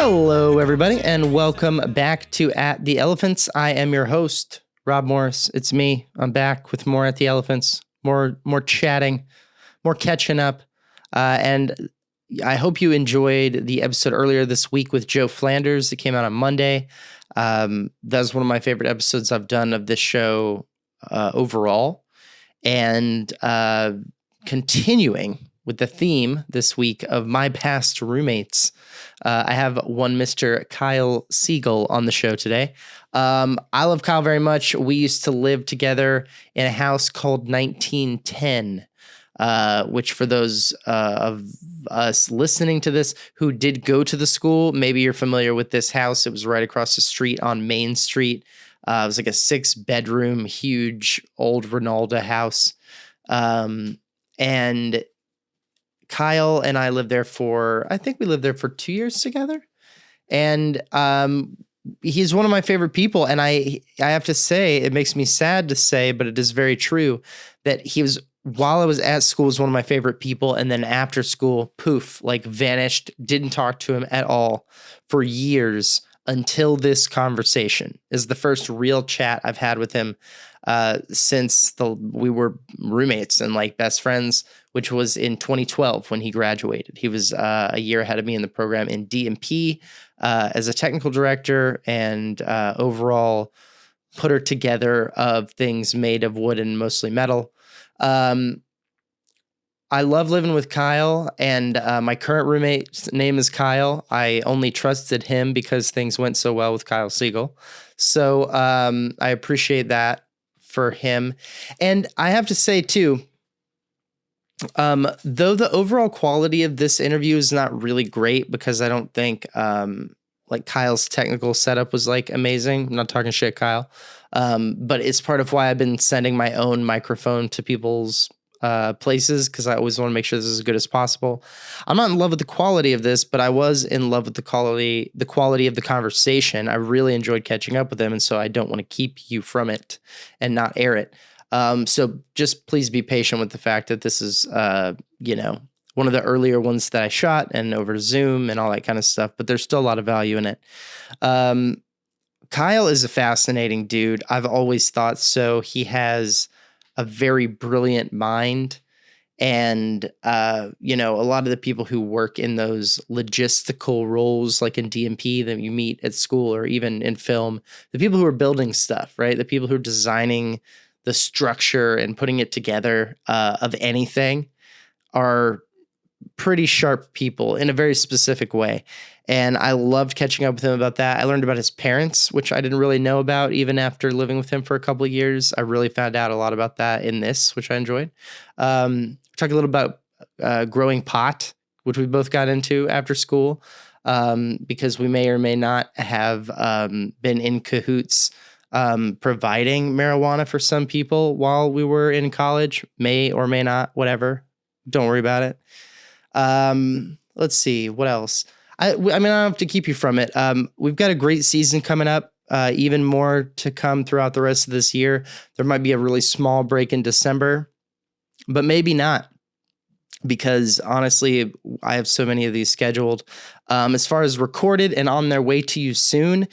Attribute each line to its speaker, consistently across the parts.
Speaker 1: Hello, everybody, and welcome back to At the Elephants. I am your host, Rob Morris. It's me. I'm back with more At the Elephants, more chatting, more catching up, and I hope you enjoyed the episode earlier this week with Joe Flanders. It came out on Monday. That's one of my favorite episodes I've done of this show overall, and continuing with the theme this week of my past roommates. I have one Mr. Kyle Siegel on the show today. I love Kyle very much. We used to live together in a house called 1910, which for those of us listening to this who did go to the school, maybe you're familiar with this house. It was right across the street on Main Street. It was like a 6-bedroom, huge old Ronaldo house. And Kyle and I lived there I think we lived there for 2 years together. And he's one of my favorite people. And I have to say, it makes me sad to say, but it is very true that while I was at school, was one of my favorite people. And then after school, poof, like vanished, didn't talk to him at all for years until this conversation is the first real chat I've had with him since we were roommates and like best friends, which was in 2012 when he graduated. He was a year ahead of me in the program in D&P as a technical director and overall putter together of things made of wood and mostly metal. I love living with Kyle, and my current roommate's name is Kyle. I only trusted him because things went so well with Kyle Siegel. So I appreciate that for him. And I have to say, too, though the overall quality of this interview is not really great because I don't think like Kyle's technical setup was like amazing. I'm not talking shit, Kyle. But it's part of why I've been sending my own microphone to people's places because I always want to make sure this is as good as possible. I'm not in love with the quality of this, but I was in love with the quality of the conversation. I really enjoyed catching up with them, and so I don't want to keep you from it and not air it. So just please be patient with the fact that this is, one of the earlier ones that I shot and over Zoom and all that kind of stuff, but there's still a lot of value in it. Kyle is a fascinating dude. I've always thought so. He has a very brilliant mind. And, a lot of the people who work in those logistical roles, like in D&P that you meet at school or even in film, the people who are building stuff, right? The people who are designing the structure and putting it together of anything are pretty sharp people in a very specific way. And I loved catching up with him about that. I learned about his parents, which I didn't really know about even after living with him for a couple of years. I really found out a lot about that in this, which I enjoyed. Talked a little about growing pot, which we both got into after school, because we may or may not have been in cahoots providing marijuana for some people while we were in college. May or may not, whatever. Don't worry about it. Let's see, what else? I don't have to keep you from it. We've got a great season coming up, even more to come throughout the rest of this year. There might be a really small break in December, but maybe not, because honestly, I have so many of these scheduled. As far as recorded and on their way to you soon,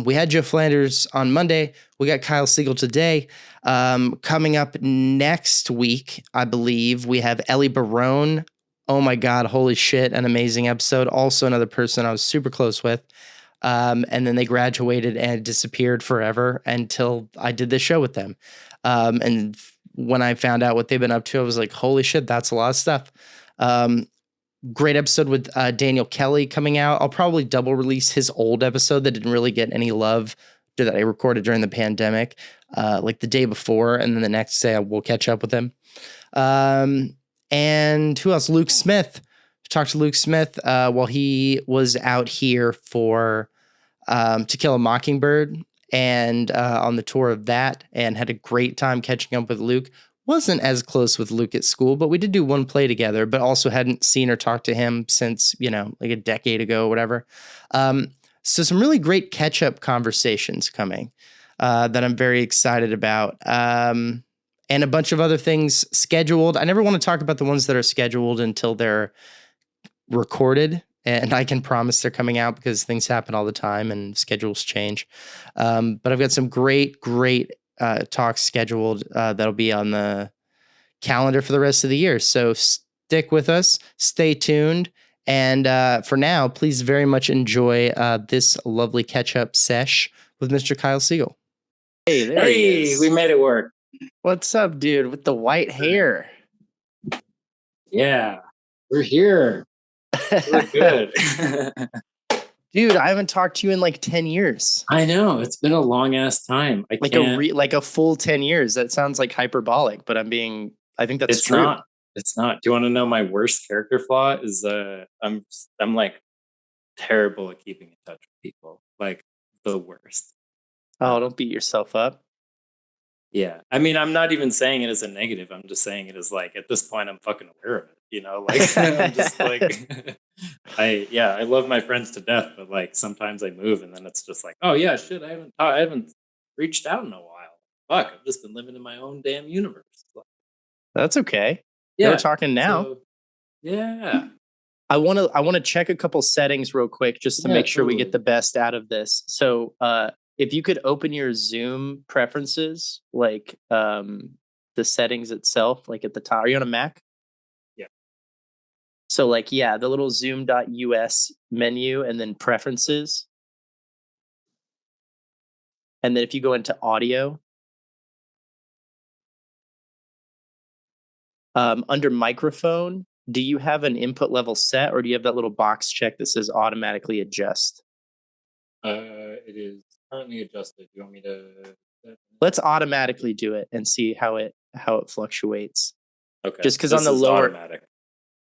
Speaker 1: we had Joe Flanders on Monday. We got Kyle Siegel today. Coming up next week, I believe, we have Ellie Barone. Oh my God, holy shit, an amazing episode. Also another person I was super close with. And then they graduated and disappeared forever until I did this show with them. And when I found out what they've been up to, I was like, holy shit, that's a lot of stuff. Great episode with Daniel Kelly coming out. I'll probably double release his old episode that didn't really get any love that I recorded during the pandemic, like the day before. And then the next day I will catch up with him. And who else? Luke Smith. Talked to Luke Smith while he was out here for To Kill a Mockingbird and on the tour of that, and had a great time catching up with Luke. Wasn't as close with Luke at school, but we did do one play together, but also hadn't seen or talked to him since, like a decade ago or whatever. So some really great catch-up conversations coming that I'm very excited about. And a bunch of other things scheduled. I never want to talk about the ones that are scheduled until they're recorded, and I can promise they're coming out because things happen all the time and schedules change. But I've got some great talks scheduled that'll be on the calendar for the rest of the year. So stick with us, stay tuned. And for now, please very much enjoy this lovely catch-up sesh with Mr. Kyle Siegel. Hey, there he is.
Speaker 2: We made it work.
Speaker 1: What's up, dude? With the white hair.
Speaker 2: Yeah, we're here. We're good.
Speaker 1: Dude, I haven't talked to you in like 10 years.
Speaker 2: I know. It's been a long ass time.
Speaker 1: Like a full 10 years. That sounds like hyperbolic, but I think that's true.
Speaker 2: It's not. Do you want to know my worst character flaw? Is I'm like terrible at keeping in touch with people. Like the worst.
Speaker 1: Oh, don't beat yourself up.
Speaker 2: Yeah. I mean, I'm not even saying it as a negative. I'm just saying it as like, at this point, I'm fucking aware of it. You know, like I'm just like, I love my friends to death, but like sometimes I move and then it's just like, oh yeah, shit, I haven't reached out in a while. Fuck, I've just been living in my own damn universe.
Speaker 1: That's okay.
Speaker 2: Yeah.
Speaker 1: We're talking now.
Speaker 2: So, yeah.
Speaker 1: I want to check a couple settings real quick just to make sure we get the best out of this. So, if you could open your Zoom preferences, like the settings itself, like at the top. Are you on a Mac?
Speaker 2: Yeah.
Speaker 1: So like, the little zoom.us menu and then preferences. And then if you go into audio, under microphone, do you have an input level set or do you have that little box check that says automatically adjust?
Speaker 2: It is currently adjusted. You want me to?
Speaker 1: Let's automatically do it and see how it fluctuates.
Speaker 2: Okay.
Speaker 1: Just because on the lower,
Speaker 2: automatic.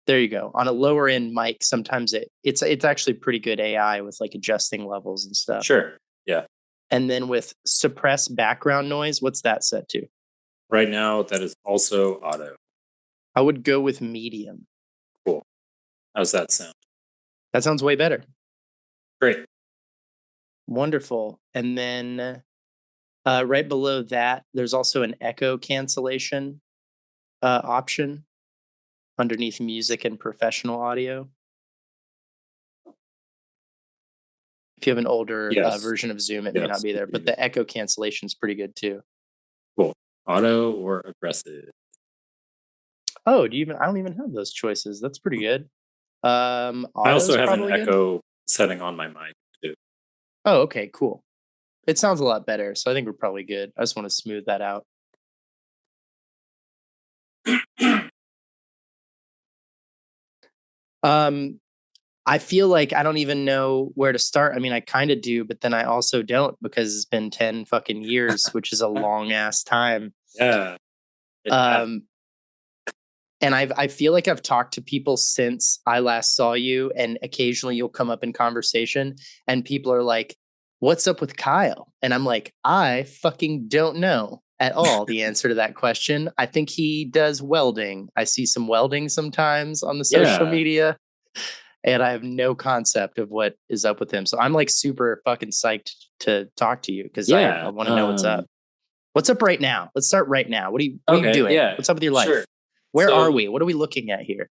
Speaker 1: There you go. On a lower end mic, sometimes it's actually pretty good AI with like adjusting levels and stuff.
Speaker 2: Sure. Yeah.
Speaker 1: And then with suppress background noise, what's that set to?
Speaker 2: Right now, that is also auto.
Speaker 1: I would go with medium.
Speaker 2: Cool. How's that sound?
Speaker 1: That sounds way better.
Speaker 2: Great.
Speaker 1: Wonderful. And then right below that, there's also an echo cancellation option underneath music and professional audio. If you have an older version of Zoom, it may not be there, but the echo cancellation is pretty good too.
Speaker 2: Cool. Auto or aggressive?
Speaker 1: Oh, I don't even have those choices. That's pretty good.
Speaker 2: I also have an echo setting on my mic too.
Speaker 1: Oh, okay, cool. It sounds a lot better, so I think we're probably good. I just want to smooth that out. I feel like I don't even know where to start. I mean, I kind of do, but then I also don't because it's been 10 fucking years, which is a long ass time.
Speaker 2: Yeah.
Speaker 1: And I feel like I've talked to people since I last saw you, and occasionally you'll come up in conversation and people are like, "What's up with Kyle?" And I'm like, I fucking don't know at all the answer to that question. I think he does welding. I see some welding sometimes on the social media. And I have no concept of what is up with him. So I'm like super fucking psyched to talk to you because I want to know what's up. What's up right now? Let's start right now. What are you doing?
Speaker 2: Yeah.
Speaker 1: What's up with your life? Sure. Where are we? What are we looking at here?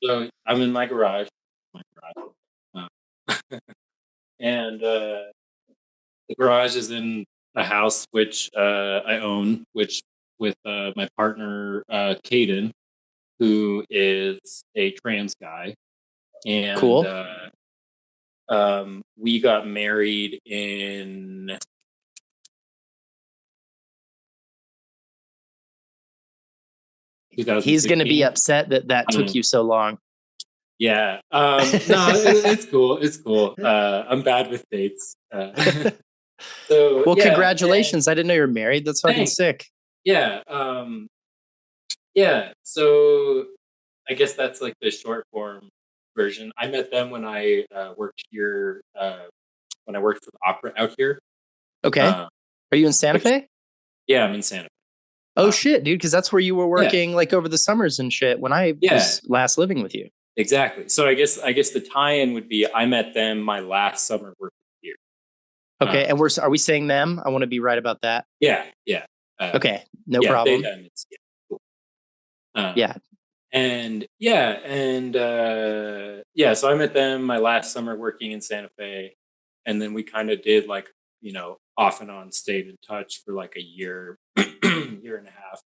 Speaker 2: So I'm in my garage. And the garage is in a house which I own, which with my partner, Caden, who is a trans guy. And
Speaker 1: cool.
Speaker 2: We got married in
Speaker 1: He's going to be upset that took you so long.
Speaker 2: Yeah. No, it's cool. It's cool. I'm bad with dates.
Speaker 1: Congratulations. I didn't know you were married. That's fucking sick.
Speaker 2: Yeah. Yeah. So I guess that's like the short form version. I met them when I worked here, when I worked for the opera out here.
Speaker 1: Okay. Are you in Santa Fe?
Speaker 2: Yeah, I'm in Santa Fe.
Speaker 1: Oh shit, dude, because that's where you were working like over the summers and shit when I was last living with you.
Speaker 2: Exactly. So I guess the tie-in would be I met them my last summer working here.
Speaker 1: Okay, and are we saying them? I want to be right about that.
Speaker 2: Yeah, yeah.
Speaker 1: Okay, no problem.
Speaker 2: They, them, cool. And yeah, so I met them my last summer working in Santa Fe, and then we kind of did like, off and on stayed in touch for like a year, year and a half.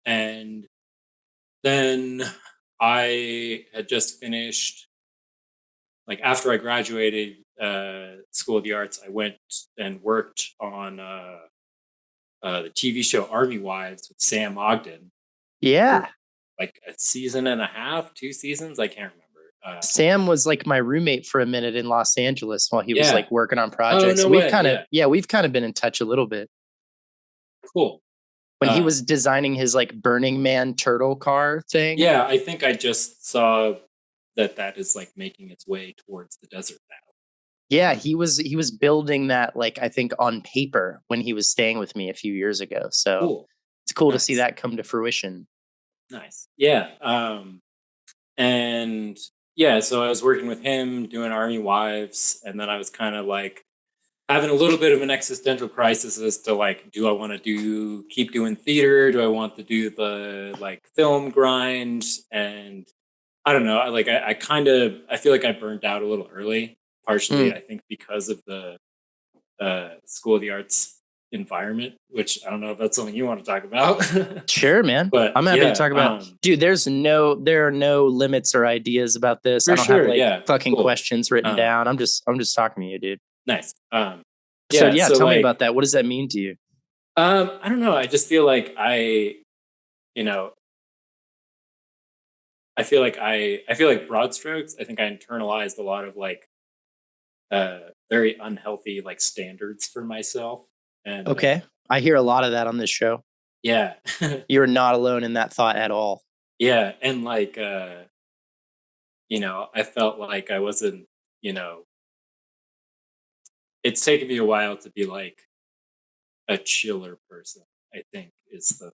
Speaker 2: And then I had just finished, like after I graduated School of the Arts, I went and worked on the TV show Army Wives with Sam Ogden for
Speaker 1: Yeah.
Speaker 2: like a season and a half, 2 seasons. I can't remember.
Speaker 1: Sam was like my roommate for a minute in Los Angeles while he was
Speaker 2: Yeah.
Speaker 1: like working on
Speaker 2: Oh,
Speaker 1: projects.
Speaker 2: no
Speaker 1: So we've
Speaker 2: way.
Speaker 1: kind of,
Speaker 2: Yeah.
Speaker 1: yeah, we've kind of been in touch a little bit.
Speaker 2: Cool.
Speaker 1: When he was designing his like Burning Man turtle car thing.
Speaker 2: Yeah, I think I just saw that is like making its way towards the desert now.
Speaker 1: Yeah, he was building that like I think on paper when he was staying with me a few years ago. So
Speaker 2: Cool.
Speaker 1: it's cool to see
Speaker 2: Nice.
Speaker 1: that come to fruition.
Speaker 2: Nice. Yeah. And yeah, so I was working with him doing Army Wives, and then I was kind of like having a little bit of an existential crisis as to like, do I want to keep doing theater? Do I want to do the like film grind? And I don't know. I kind of I feel like I burned out a little early. Partially,
Speaker 1: Mm,
Speaker 2: I think because of the School of the Arts environment, which I don't know if that's something you want to talk about.
Speaker 1: sure, man.
Speaker 2: But
Speaker 1: I'm happy to
Speaker 2: yeah,
Speaker 1: talk about. Dude, there are no limits or ideas about this. I
Speaker 2: for
Speaker 1: don't have
Speaker 2: sure.
Speaker 1: like
Speaker 2: Yeah,
Speaker 1: fucking
Speaker 2: cool.
Speaker 1: questions written
Speaker 2: Um,
Speaker 1: down. I'm just talking to you, dude.
Speaker 2: nice.
Speaker 1: So
Speaker 2: Yeah.
Speaker 1: yeah,
Speaker 2: So
Speaker 1: tell me
Speaker 2: like,
Speaker 1: about that. What does that mean to you?
Speaker 2: I don't know. I just feel like you know, I feel like broad strokes. I think I internalized a lot of like very unhealthy like standards for myself, and
Speaker 1: Okay. I hear a lot of that on this show.
Speaker 2: yeah,
Speaker 1: You're not alone in that thought at all.
Speaker 2: yeah, and like I felt like I wasn't, it's taken me a while to be like a chiller person. I think is the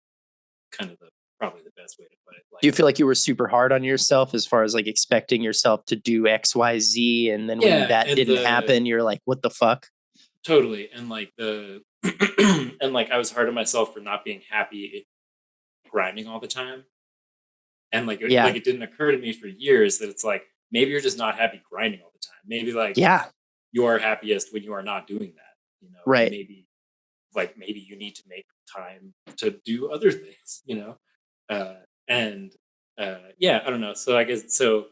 Speaker 2: kind of the probably the best way to put it.
Speaker 1: Do
Speaker 2: Like,
Speaker 1: you feel like you were super hard on yourself as far as like expecting yourself to do XYZ and then when
Speaker 2: yeah,
Speaker 1: that
Speaker 2: and
Speaker 1: didn't
Speaker 2: the
Speaker 1: happen, you're like, what the fuck?
Speaker 2: totally, and like the and like I was hard on myself for not being happy grinding all the time, and
Speaker 1: Yeah.
Speaker 2: it didn't occur to me for years that it's like maybe you're just not happy grinding all the time. Maybe like
Speaker 1: Yeah.
Speaker 2: you are happiest when you are not doing that, and
Speaker 1: Right.
Speaker 2: maybe you need to make time to do other things, and yeah, I don't know. So I guess so.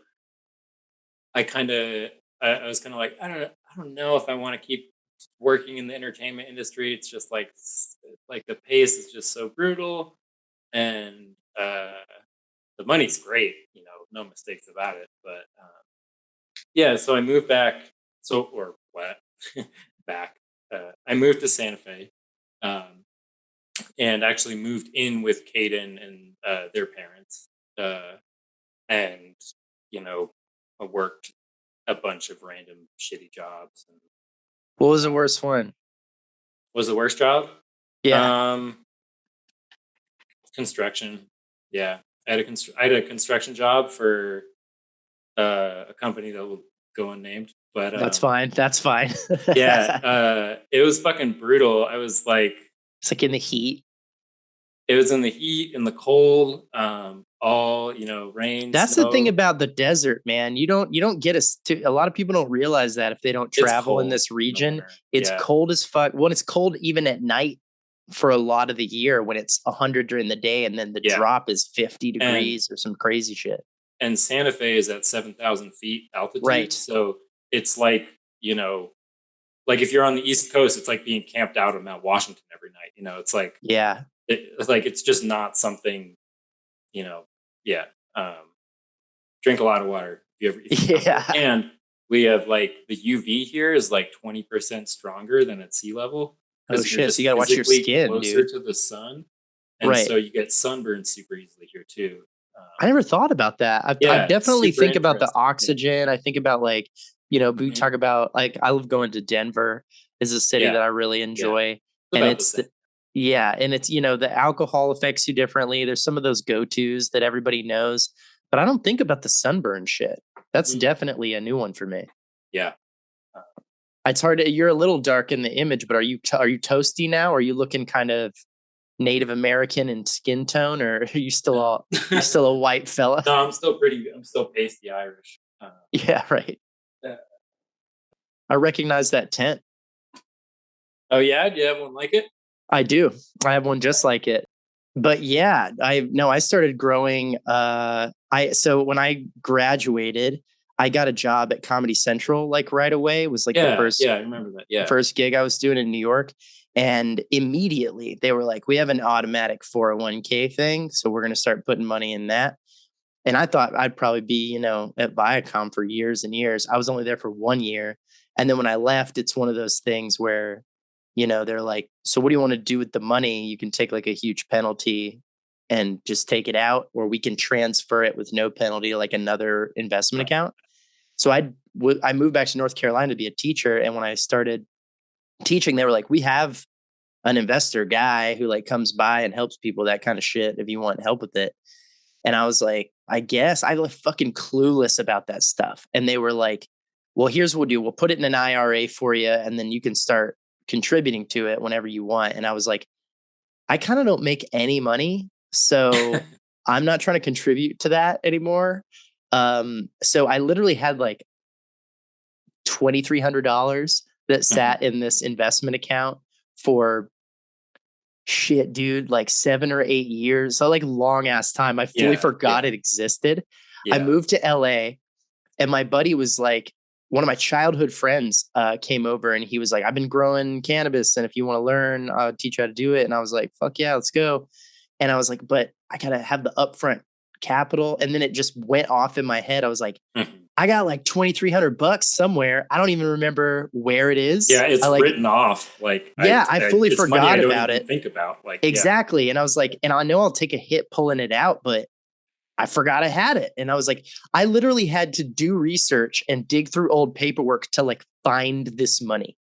Speaker 2: I kind of I was kind of like I don't know if I want to keep working in the entertainment industry. It's just like like the pace is just so brutal, and the money's great, no mistakes about it. But yeah, so I moved back. So or what back? I moved to Santa Fe. Um, and actually moved in with Caden and their parents. And, you know, I worked a bunch of random shitty jobs. And,
Speaker 1: What was the
Speaker 2: uh,
Speaker 1: worst one?
Speaker 2: was the worst job?
Speaker 1: Yeah.
Speaker 2: Um, construction. Yeah. I had a construction job for a company that will go unnamed. But
Speaker 1: That's fine. That's fine.
Speaker 2: yeah, it was fucking brutal. I was like,
Speaker 1: It's like in the heat.
Speaker 2: it was in the heat, in the cold, all rain,
Speaker 1: That's the thing
Speaker 2: snow.
Speaker 1: about the desert, man. You don't get a lot of people don't realize that if they don't
Speaker 2: It's
Speaker 1: travel in
Speaker 2: cold
Speaker 1: this
Speaker 2: in the
Speaker 1: region,
Speaker 2: winter.
Speaker 1: it's
Speaker 2: Yeah,
Speaker 1: cold as fuck. When it's cold even at night for a lot of the year when it's 100 during the day and then the
Speaker 2: yeah,
Speaker 1: drop is 50
Speaker 2: and
Speaker 1: degrees or some crazy shit.
Speaker 2: Santa Fe is at 7,000 feet altitude,
Speaker 1: Right.
Speaker 2: so it's like like if you're on the East Coast, it's like being camped out on Mount Washington every night. It's like
Speaker 1: Yeah.
Speaker 2: it's just not something. You know, yeah. Um, Drink a lot of water if you come here,
Speaker 1: Yeah.
Speaker 2: and we have like the UV here is like 20% stronger than at sea level
Speaker 1: Oh
Speaker 2: because you're
Speaker 1: shit. So you
Speaker 2: just
Speaker 1: got to watch your
Speaker 2: physically
Speaker 1: skin,
Speaker 2: closer
Speaker 1: dude.
Speaker 2: to the sun, and
Speaker 1: Right.
Speaker 2: so you get sunburned super easily here too.
Speaker 1: I never thought about that. I
Speaker 2: Yeah, it's
Speaker 1: definitely
Speaker 2: super
Speaker 1: think about the
Speaker 2: interesting. Yeah,
Speaker 1: oxygen. I think about like, we
Speaker 2: hmm
Speaker 1: talk about like I love going to Denver is a city
Speaker 2: yeah,
Speaker 1: that I really
Speaker 2: yeah.
Speaker 1: enjoy.
Speaker 2: It's
Speaker 1: And
Speaker 2: about the
Speaker 1: it's
Speaker 2: same.
Speaker 1: the yeah, and it's the alcohol affects you differently. There's some of those go-tos that everybody knows, but I don't think about the sunburn shit. That's
Speaker 2: Mhm.
Speaker 1: definitely a new one for me.
Speaker 2: Yeah. Uh,
Speaker 1: It's hard to, you're a little dark in the image, but are you toasty now? Or are you looking kind of Native American in skin tone, or are
Speaker 2: No.
Speaker 1: you still a white fella?
Speaker 2: No, I'm still pasty Irish.
Speaker 1: Yeah, right.
Speaker 2: Uh,
Speaker 1: I recognize that tent.
Speaker 2: oh yeah, do you have one like it?
Speaker 1: I do. I have one just
Speaker 2: Right.
Speaker 1: like it. But yeah, I started growing so when I graduated, I got a job at Comedy Central like right away. It was like the
Speaker 2: Yeah, yeah, I remember that. Yeah.
Speaker 1: first gig I was doing in New York. And immediately they were like, we have an automatic 401k thing. So we're going to start putting money in that. And I thought I'd probably be, at Viacom for years and years. I was only there for 1 year. And then when I left, it's one of those things where, they're like, so what do you want to do with the money? You can take like a huge penalty and just take it out, or we can transfer it with no penalty, like another investment
Speaker 2: Right.
Speaker 1: account. So I moved back to North Carolina to be a teacher. And when I started teaching, they were like, we have an investor guy who like comes by and helps people, that kind of shit, if you want help with it. And I was like, I guess I was fucking clueless about that stuff. And they were like, well, here's what we'll do. We'll put it in an IRA for you, and then you can start contributing to it whenever you want. And I was like, I kind of don't make any money. So I'm not trying to contribute to that anymore. So I literally had like $2,300 that
Speaker 2: Mhm.
Speaker 1: sat in this investment account for shit, dude, like 7 or 8 years. So like long ass time. I fully
Speaker 2: Yeah,
Speaker 1: forgot
Speaker 2: yeah,
Speaker 1: it existed. I
Speaker 2: yeah.
Speaker 1: moved to LA, and my buddy was like, one of my childhood friends came over, and he was like, I've been growing cannabis, and if you want to learn, I'll teach you how to do it. And I was like, fuck yeah, let's go. And I was like, but I gotta have the upfront capital. And then it just went off in my head. I was like,
Speaker 2: Mhm.
Speaker 1: I got like $2,300 somewhere. I don't even remember where it
Speaker 2: Yeah,
Speaker 1: is. I
Speaker 2: it's
Speaker 1: like,
Speaker 2: written off. Like
Speaker 1: yeah, I fully
Speaker 2: it's money I
Speaker 1: forgot
Speaker 2: don't
Speaker 1: about
Speaker 2: even
Speaker 1: it.
Speaker 2: think about. Like, yeah,
Speaker 1: Exactly. And I was like, and I know I'll take a hit pulling it out, but I forgot I had it. And I was like, I literally had to do research and dig through old paperwork to like find this money.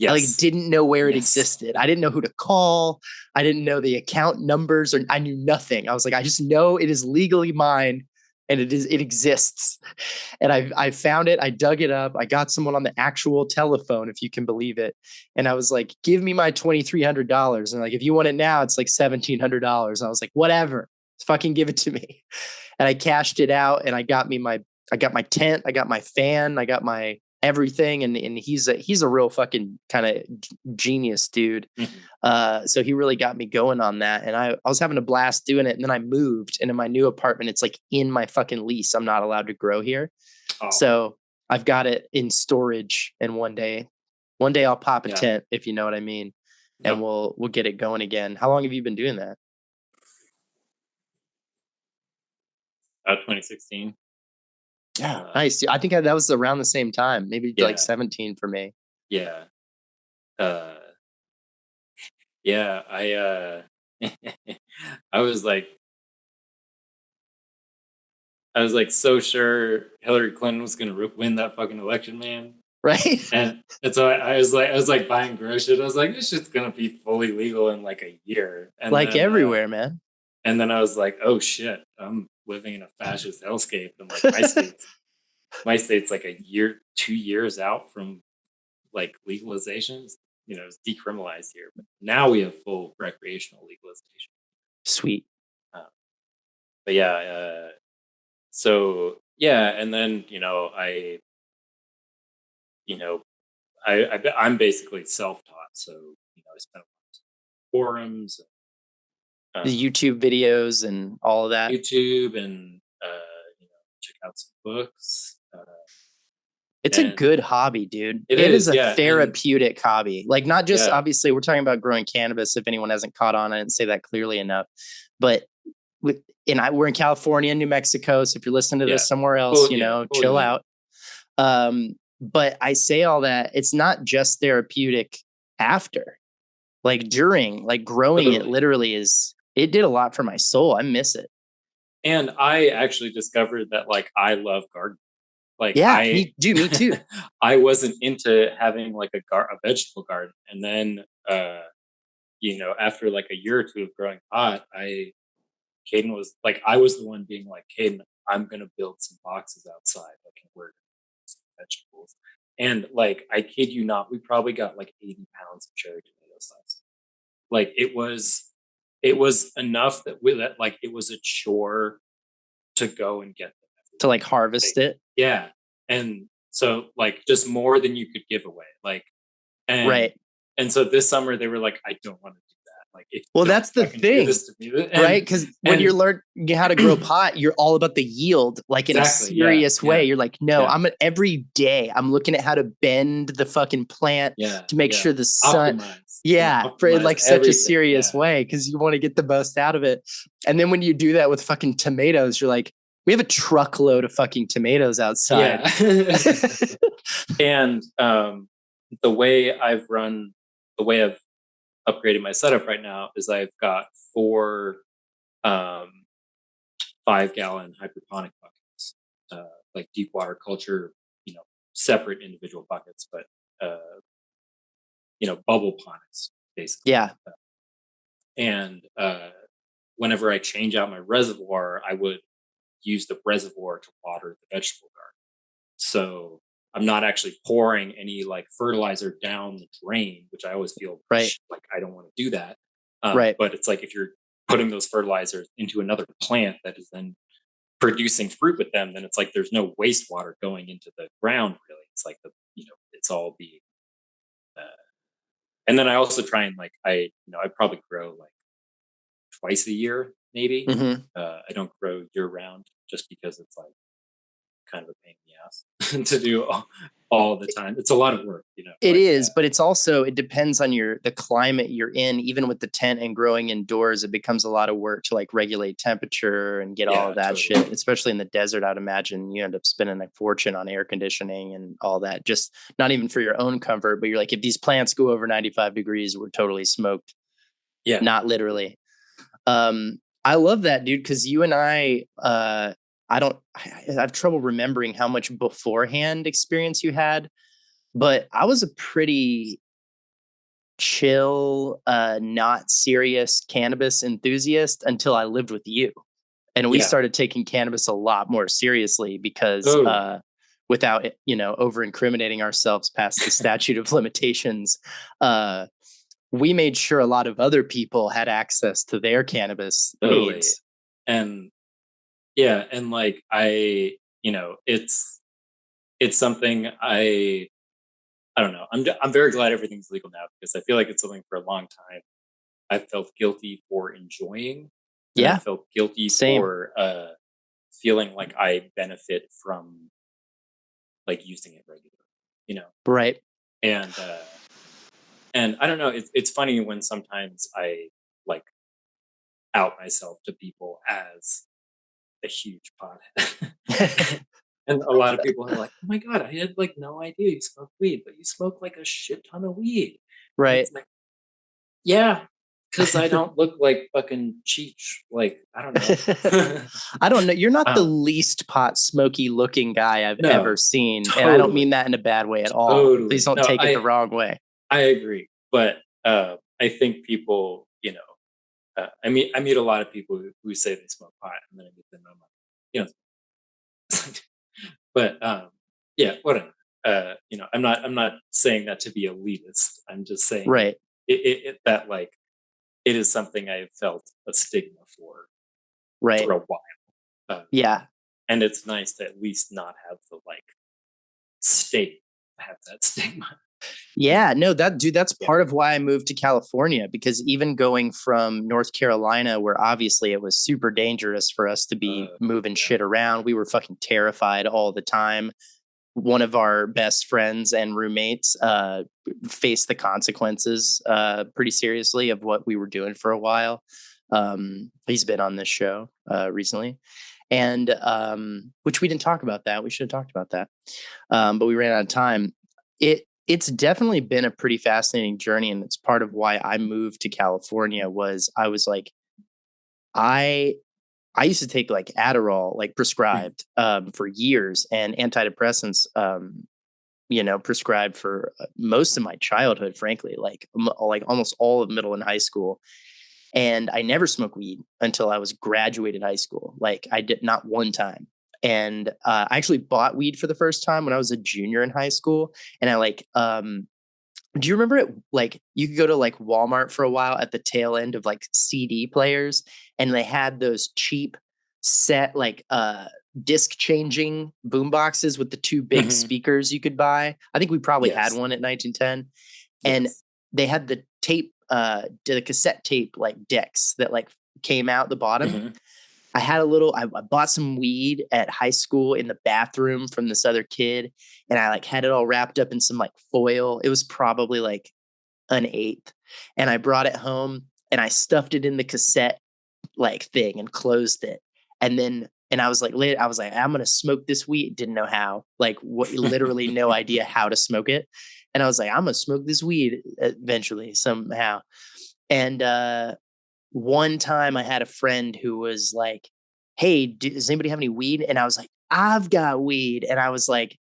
Speaker 1: I like
Speaker 2: yes,
Speaker 1: didn't know where it
Speaker 2: yes,
Speaker 1: existed. I didn't know who to call. I didn't know the account numbers, or I knew nothing. I was like, I just know it is legally mine, and it exists. And I found it. I dug it up. I got someone on the actual telephone, if you can believe it. And I was like, give me my $2,300. And like, if you want it now, it's like $1,700. I was like, whatever, fucking give it to me. And I cashed it out, and I got my tent, I got my fan, I got my everything. And he's a real fucking kind of genius dude.
Speaker 2: Mhm.
Speaker 1: So he really got me going on that. And I was having a blast doing it. And then I moved, and in my new apartment, it's like in my fucking lease, I'm not allowed to grow here.
Speaker 2: Oh,
Speaker 1: So I've got it in storage, and one day I'll pop a
Speaker 2: yeah,
Speaker 1: tent, if you know what I mean, and
Speaker 2: yep.
Speaker 1: we'll get it going again. How long have you been doing that?
Speaker 2: 2016.
Speaker 1: Yeah,
Speaker 2: Uh,
Speaker 1: nice. I think that was around the same time, maybe like
Speaker 2: yeah,
Speaker 1: 17 for me.
Speaker 2: yeah, uh, yeah. I was like, I was like so sure Hillary Clinton was gonna win that fucking election, man.
Speaker 1: Right?
Speaker 2: And so I was like buying groceries. I was like, this shit's gonna be fully legal in like a year.
Speaker 1: Like everywhere, man.
Speaker 2: And then I was like, oh shit, I'm living in a fascist hellscape, and like my state's like a year, 2 years out from like legalizations. You know, it's decriminalized here, but now we have full recreational legalization.
Speaker 1: Sweet.
Speaker 2: Uh, but yeah, so yeah, and then you know, I'm basically self-taught, so I spent forums,
Speaker 1: The
Speaker 2: um,
Speaker 1: YouTube videos and all of that.
Speaker 2: YouTube, and check out some books,
Speaker 1: It's a
Speaker 2: and
Speaker 1: good hobby, dude.
Speaker 2: it
Speaker 1: It is
Speaker 2: is,
Speaker 1: a
Speaker 2: yeah, and
Speaker 1: therapeutic hobby. Like, not just
Speaker 2: yeah,
Speaker 1: obviously, we're talking about growing cannabis. If anyone hasn't caught on, I didn't say that clearly enough. But we're in California and New Mexico. So if you're listening to
Speaker 2: yeah,
Speaker 1: this somewhere else,
Speaker 2: well, yeah, fully
Speaker 1: chill
Speaker 2: legal,
Speaker 1: out. But I say all that, it's not just therapeutic after, like during, like growing it
Speaker 2: totally.
Speaker 1: literally it did a lot for my soul. I miss it.
Speaker 2: And I actually discovered that like I love gardening. Like
Speaker 1: Yeah, me too.
Speaker 2: I wasn't into having like a vegetable garden, and then after like a year or two of growing pot, Caden was like, I was the one being like, Caden, I'm gonna build some boxes outside, like, and we're gonna grow some vegetables. And like, I kid you not, we probably got like 80 pounds of cherry tomato sauce. Like it was it was enough that like it was a chore to go and get them
Speaker 1: to like harvest it.
Speaker 2: Yeah. And so like just more than you could give away. Like
Speaker 1: Right.
Speaker 2: and so this summer they were like, I don't want to do that. Like if
Speaker 1: Well,
Speaker 2: you don't
Speaker 1: that's the
Speaker 2: fucking do
Speaker 1: thing,
Speaker 2: this to me.
Speaker 1: right? Because when you're learning how to grow pot, you're all about the yield, like in a serious way. You're like, no, every day I'm looking at how to bend the fucking plant to make sure the sun, for like such a serious way, because you want to get the most out of it. And then when you do that with fucking tomatoes, you're like, we have a truckload of fucking tomatoes outside.
Speaker 2: Yeah. And the way I've upgraded my setup right now is I've got 4 5-gallon hydroponic buckets, like deep water culture, separate individual buckets, but bubble ponds basically.
Speaker 1: Yeah.
Speaker 2: And whenever I change out my reservoir, I would use the reservoir to water the vegetable garden. So I'm not actually pouring any like fertilizer down the drain, which I always feel like I don't want to do that. But it's like if you're putting those fertilizers into another plant that is then producing fruit with them, then it's like there's no wastewater going into the ground really. It's like it's all being and then I also try and like I probably grow like twice a year maybe. I don't grow year round just because it's like kind of a pain in the ass to do all the time. It's a lot of work,
Speaker 1: It is, but it's also, it depends on the climate you're in. Even with the tent and growing indoors, it becomes a lot of work to like regulate temperature and get all of that shit, especially in the desert. I'd imagine you end up spending a fortune on air conditioning and all that, just not even for your own comfort, but you're like, if these plants go over 95 degrees, we're totally smoked.
Speaker 2: Yeah.
Speaker 1: Not literally. I love that, dude. Cause you and I have trouble remembering how much beforehand experience you had, but I was a pretty chill, not serious cannabis enthusiast until I lived with you. And we started taking cannabis a lot more seriously because without, over incriminating ourselves past the statute of limitations, we made sure a lot of other people had access to their cannabis needs.
Speaker 2: And and like it's something I don't know. I'm very glad everything's legal now because I feel like it's something for a long time I felt guilty for enjoying. I felt guilty for feeling like I benefit from like using it regularly,
Speaker 1: Right.
Speaker 2: And I don't know, it's funny when sometimes I like out myself to people as a huge pothead. And a lot of people are like, oh my God, I had like no idea you smoke weed, but you smoke like a shit ton of weed.
Speaker 1: Right.
Speaker 2: It's like, yeah, because I don't look like fucking Cheech. Like, I don't know.
Speaker 1: I don't know. You're not the least pot smoky looking guy I've ever seen. And I don't mean that in a bad way at all. Please don't take it the wrong way.
Speaker 2: I agree. But I think people, I meet a lot of people who say they smoke pot and then I meet them and I'm like, but whatever. I'm not saying that to be elitist. I'm just saying that like it is something I have felt a stigma for a while. And it's nice to at least not have the like state have that stigma.
Speaker 1: Yeah, no, that's part of why I moved to California, because even going from North Carolina, where obviously it was super dangerous for us to be moving shit around, we were fucking terrified all the time. One of our best friends and roommates faced the consequences pretty seriously of what we were doing for a while. He's been on this show recently. And which we didn't talk about that. We should have talked about that. But we ran out of time. It's definitely been a pretty fascinating journey. And it's part of why I moved to California was I was like, I used to take like Adderall, like prescribed for years, and antidepressants, prescribed for most of my childhood, frankly, like almost all of middle and high school. And I never smoked weed until I was graduated high school. Like I did not one time. And I actually bought weed for the first time when I was a junior in high school. And I Do you remember it? Like you could go to like Walmart for a while at the tail end of like CD players, and they had those cheap set like disc changing boom boxes with the two big
Speaker 2: Hmm.
Speaker 1: speakers you could buy. I think we probably had
Speaker 2: Yes.
Speaker 1: one at 1910, and
Speaker 2: Yes.
Speaker 1: they had the tape the cassette tape like decks that like came out the bottom.
Speaker 2: Hmm.
Speaker 1: I had a little I bought some weed at high school in the bathroom from this other kid, and I like had it all wrapped up in some like foil. It was probably like an eighth. And I brought it home and I stuffed it in the cassette like thing and closed it. And then and I was like later, I was like, I'm gonna smoke this weed. Didn't know how. Like what literally no idea how to smoke it. And I was like, I'm gonna smoke this weed eventually, somehow. And one time I had a friend who was like, "Hey, does anybody have any weed?" And I was like, "I've got weed." And I was like,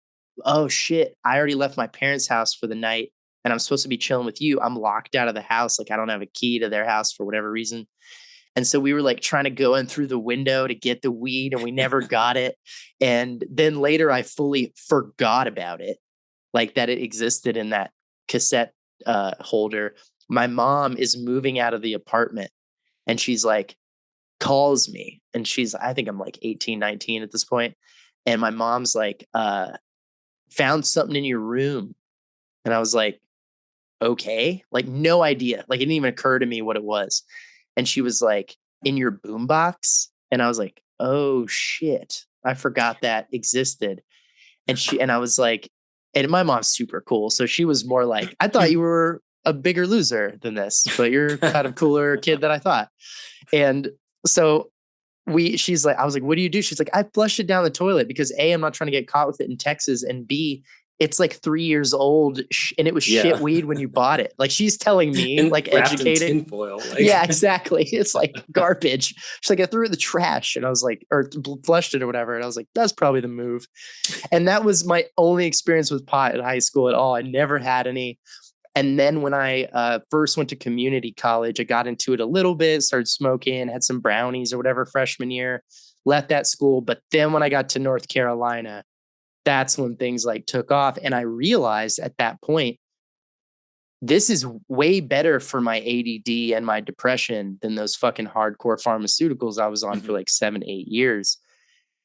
Speaker 1: "Oh shit, I already left my parents' house for the night and I'm supposed to be chilling with you. I'm locked out of the house. Like I don't have a key to their house for whatever reason." And so we were like trying to go in through the window to get the weed and we never got it. And then later I fully forgot about it, like that it existed in that cassette holder. My mom is moving out of the apartment and she's like, calls me and she's I think I'm like 18, 19 at this point. And my mom's like, found something in your room. And I was like, okay. Like no idea. Like it didn't even occur to me what it was. And she was like, in your boombox. And I was like, oh shit. I forgot that existed. And I was like, and my mom's super cool. So she was more like, I thought you were a bigger loser than this, but you're kind of cooler kid than I thought. And so she's like, I was like, what do you do? She's like, I flushed it down the toilet because A, I'm not trying to get caught with it in Texas. And B, it's like 3 years old and it was shit
Speaker 2: Yeah.
Speaker 1: weed when you bought it. Like she's telling me,
Speaker 2: And
Speaker 1: like
Speaker 2: wrapped in
Speaker 1: educating.
Speaker 2: tinfoil.
Speaker 1: Yeah,
Speaker 2: Like,
Speaker 1: exactly. It's like garbage. She's like, I threw it in the trash. And I was like, or flushed it or whatever. And I was like, that's probably the move. And that was my only experience with pot in high school at all. I never had any. And then when I first went to community college, I got into it a little bit, started smoking, had some brownies or whatever freshman year, left that school. But then when I got to North Carolina, that's when things like took off. And I realized at that point, this is way better for my ADD and my depression than those fucking hardcore pharmaceuticals I was on for
Speaker 2: mhm.
Speaker 1: like 7, 8 years.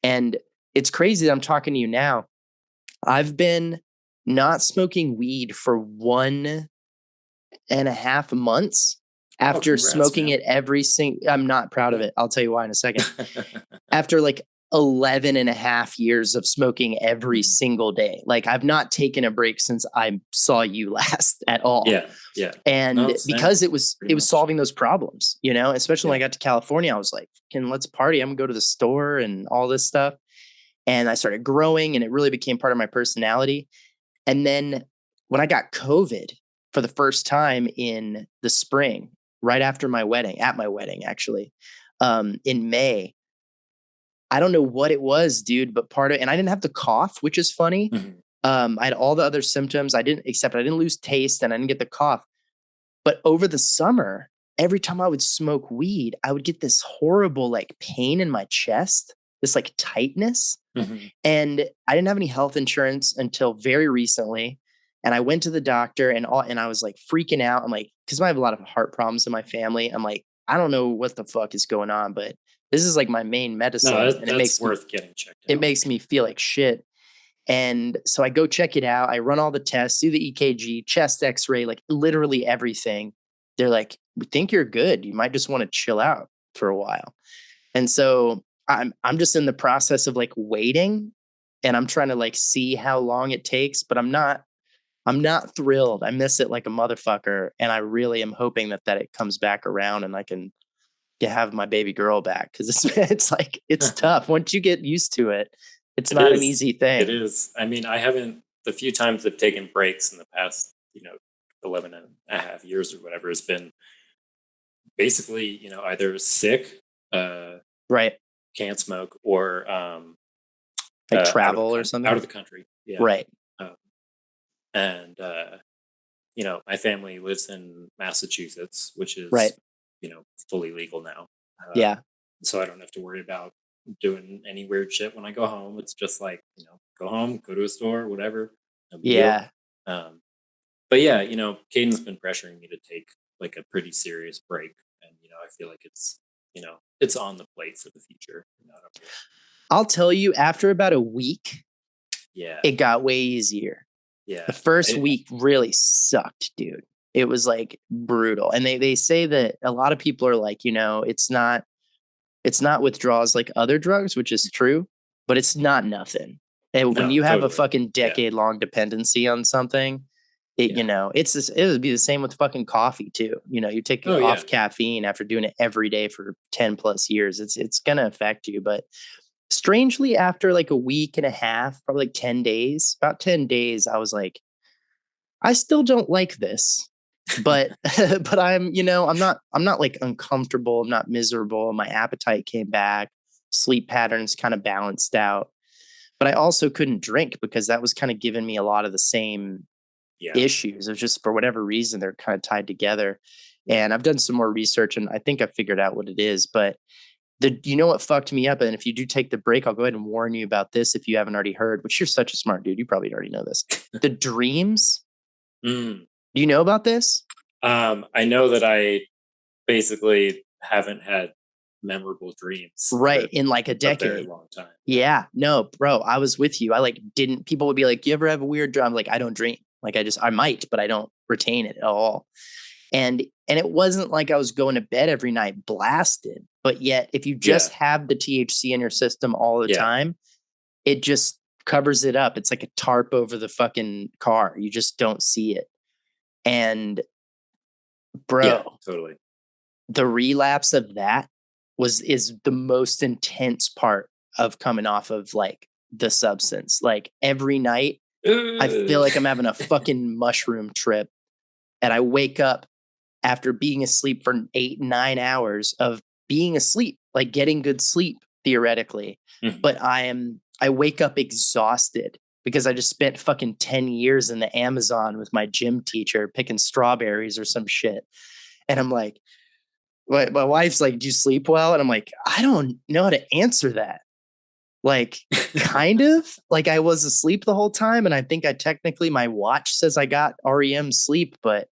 Speaker 1: And it's crazy that I'm talking to you now. I've been not smoking weed for 1.5 months
Speaker 2: Oh,
Speaker 1: after
Speaker 2: congrats,
Speaker 1: smoking
Speaker 2: man.
Speaker 1: it every single. I'm not proud of
Speaker 2: Yeah.
Speaker 1: it. I'll tell you why in a second. After like 11 and a half years of smoking every
Speaker 2: Mhm.
Speaker 1: single day. Like I've not taken a break since I saw you last at all.
Speaker 2: Yeah. Yeah. No,
Speaker 1: And
Speaker 2: same.
Speaker 1: because it was
Speaker 2: Pretty
Speaker 1: it was
Speaker 2: much.
Speaker 1: solving those problems, especially when
Speaker 2: Yeah.
Speaker 1: I got to California, I was like, can let's party. I'm gonna go to the store and all this stuff. And I started growing and it really became part of my personality. And then when I got COVID for the first time in the spring, right after my wedding, at my wedding actually, in May, I don't know what it was, dude, but and I didn't have the cough, which is funny.
Speaker 2: Mhm.
Speaker 1: I had all the other symptoms. I didn't lose taste and I didn't get the cough. But over the summer, every time I would smoke weed, I would get this horrible like pain in my chest, this like tightness.
Speaker 2: Mhm.
Speaker 1: And I didn't have any health insurance until very recently. And I went to the doctor and I was like freaking out. I'm like, because I have a lot of heart problems in my family. I'm like, I don't know what the fuck is going on, but this is like my main
Speaker 2: No,
Speaker 1: medicine. And
Speaker 2: that's worth getting checked
Speaker 1: it
Speaker 2: out.
Speaker 1: makes me feel like shit. And so I go check it out. I run all the tests, do the EKG, chest x-ray, like literally everything. They're like, we think you're good. You might just want to chill out for a while. And so I'm just in the process of like waiting and I'm trying to like see how long it takes, but I'm not thrilled. I miss it like a motherfucker. And I really am hoping that it comes back around and I can have my baby girl back. Cause it's like, it's tough. Once you get used to it, it's
Speaker 2: It
Speaker 1: not an
Speaker 2: is.
Speaker 1: easy
Speaker 2: It
Speaker 1: thing.
Speaker 2: is. I mean, I haven't, the few times I've taken breaks in the past, 11 and a half years or whatever, has been basically, either sick, uh,
Speaker 1: Right.
Speaker 2: can't smoke, or
Speaker 1: Like
Speaker 2: out of the
Speaker 1: travel or
Speaker 2: country. Out
Speaker 1: something.
Speaker 2: of the country. Yeah.
Speaker 1: Right.
Speaker 2: Um, and, my family lives in Massachusetts, which
Speaker 1: Right.
Speaker 2: is, fully legal now. Uh,
Speaker 1: Yeah.
Speaker 2: so I don't have to worry about doing any weird shit when I go home. It's just like, go home, go to a store, whatever, no big deal.
Speaker 1: Yeah.
Speaker 2: Um, but yeah, Caden's been pressuring me to take like a pretty serious break, and I feel like it's on the plate for the future.
Speaker 1: I'll tell you, after about a week,
Speaker 2: Yeah,
Speaker 1: it got way easier.
Speaker 2: yeah,
Speaker 1: The first week really sucked, dude. It was like brutal. And they say that a lot of people are like, it's not withdrawals like other drugs, which is true, but it's not nothing. And when
Speaker 2: no,
Speaker 1: you have a
Speaker 2: totally,
Speaker 1: fucking decade long dependency on something,
Speaker 2: yeah.
Speaker 1: it would be the same with fucking coffee too. You take
Speaker 2: Oh yeah,
Speaker 1: off caffeine after doing it every day for 10 plus years. It's gonna affect you. But strangely, after like a week and a half, probably like 10 days, about 10 days, I was like, I still don't like this. But but I'm not like uncomfortable, I'm not miserable. My appetite came back, sleep patterns kind of balanced out. But I also couldn't drink because that was kind of giving me a lot of the same
Speaker 2: yeah,
Speaker 1: issues. It was just for whatever reason they're kind of tied together.
Speaker 2: yeah.
Speaker 1: And I've done some more research and I think I figured out what it is. But what fucked me up? And if you do take the break, I'll go ahead and warn you about this if you haven't already heard, which you're such a smart dude. You probably already know this. The dreams.
Speaker 2: Mm.
Speaker 1: Do you know about this?
Speaker 2: I know that I basically haven't had memorable dreams
Speaker 1: Right.
Speaker 2: for
Speaker 1: In like a
Speaker 2: a very
Speaker 1: decade.
Speaker 2: long time.
Speaker 1: Yeah. No, bro, I was with you. I like didn't people would be like, you ever have a weird dream? I'm like, I don't dream. Like I might, but I don't retain it at all. And it wasn't like I was going to bed every night blasted, but yet if you
Speaker 2: Yeah,
Speaker 1: just have the THC in your system all the
Speaker 2: yeah,
Speaker 1: time, it just covers it up. It's like a tarp over the fucking car. You just don't see it. And
Speaker 2: yeah,
Speaker 1: bro,
Speaker 2: totally.
Speaker 1: the relapse of that is the most intense part of coming off of like the substance. Like every night I feel like I'm having a fucking mushroom trip and I wake up after being asleep for 8, 9 hours of being asleep, like getting good sleep theoretically.
Speaker 2: Mhm.
Speaker 1: But I wake up exhausted because I just spent fucking 10 years in the Amazon with my gym teacher picking strawberries or some shit. And I'm like, my wife's like, do you sleep well? And I'm like, I don't know how to answer that. Like, kind of like I was asleep the whole time. And I think my watch says I got REM sleep, but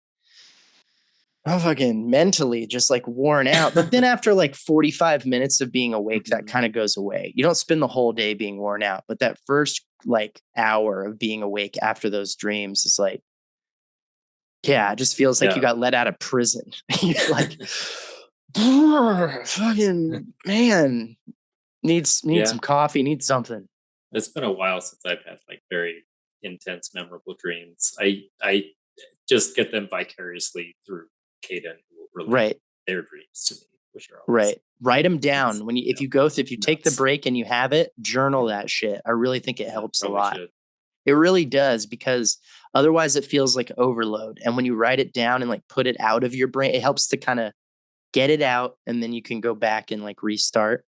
Speaker 1: I'm fucking mentally just like worn out. But then after like 45 minutes of being awake, that
Speaker 2: Mhm.
Speaker 1: kind of goes away. You don't spend the whole day being worn out, but that first like hour of being awake after those dreams is like, yeah, it just feels like you
Speaker 2: Yeah.
Speaker 1: got let out of prison. You're like, fucking man, need
Speaker 2: Yeah.
Speaker 1: some coffee, need something.
Speaker 2: It's been a while since I've had like very intense, memorable dreams. I just get them vicariously through Kaden, who will relate
Speaker 1: Right,
Speaker 2: their dreams to me, which are always
Speaker 1: right. Write them
Speaker 2: it's,
Speaker 1: down when if you take the
Speaker 2: nuts.
Speaker 1: break and you have it, journal
Speaker 2: Mhm.
Speaker 1: that shit. I really think it
Speaker 2: Yeah,
Speaker 1: helps a
Speaker 2: probably
Speaker 1: lot.
Speaker 2: should.
Speaker 1: It really does because otherwise it feels like overload. And when you write it down and like put it out of your brain, it helps to kind of get it out and then you can go back and like restart.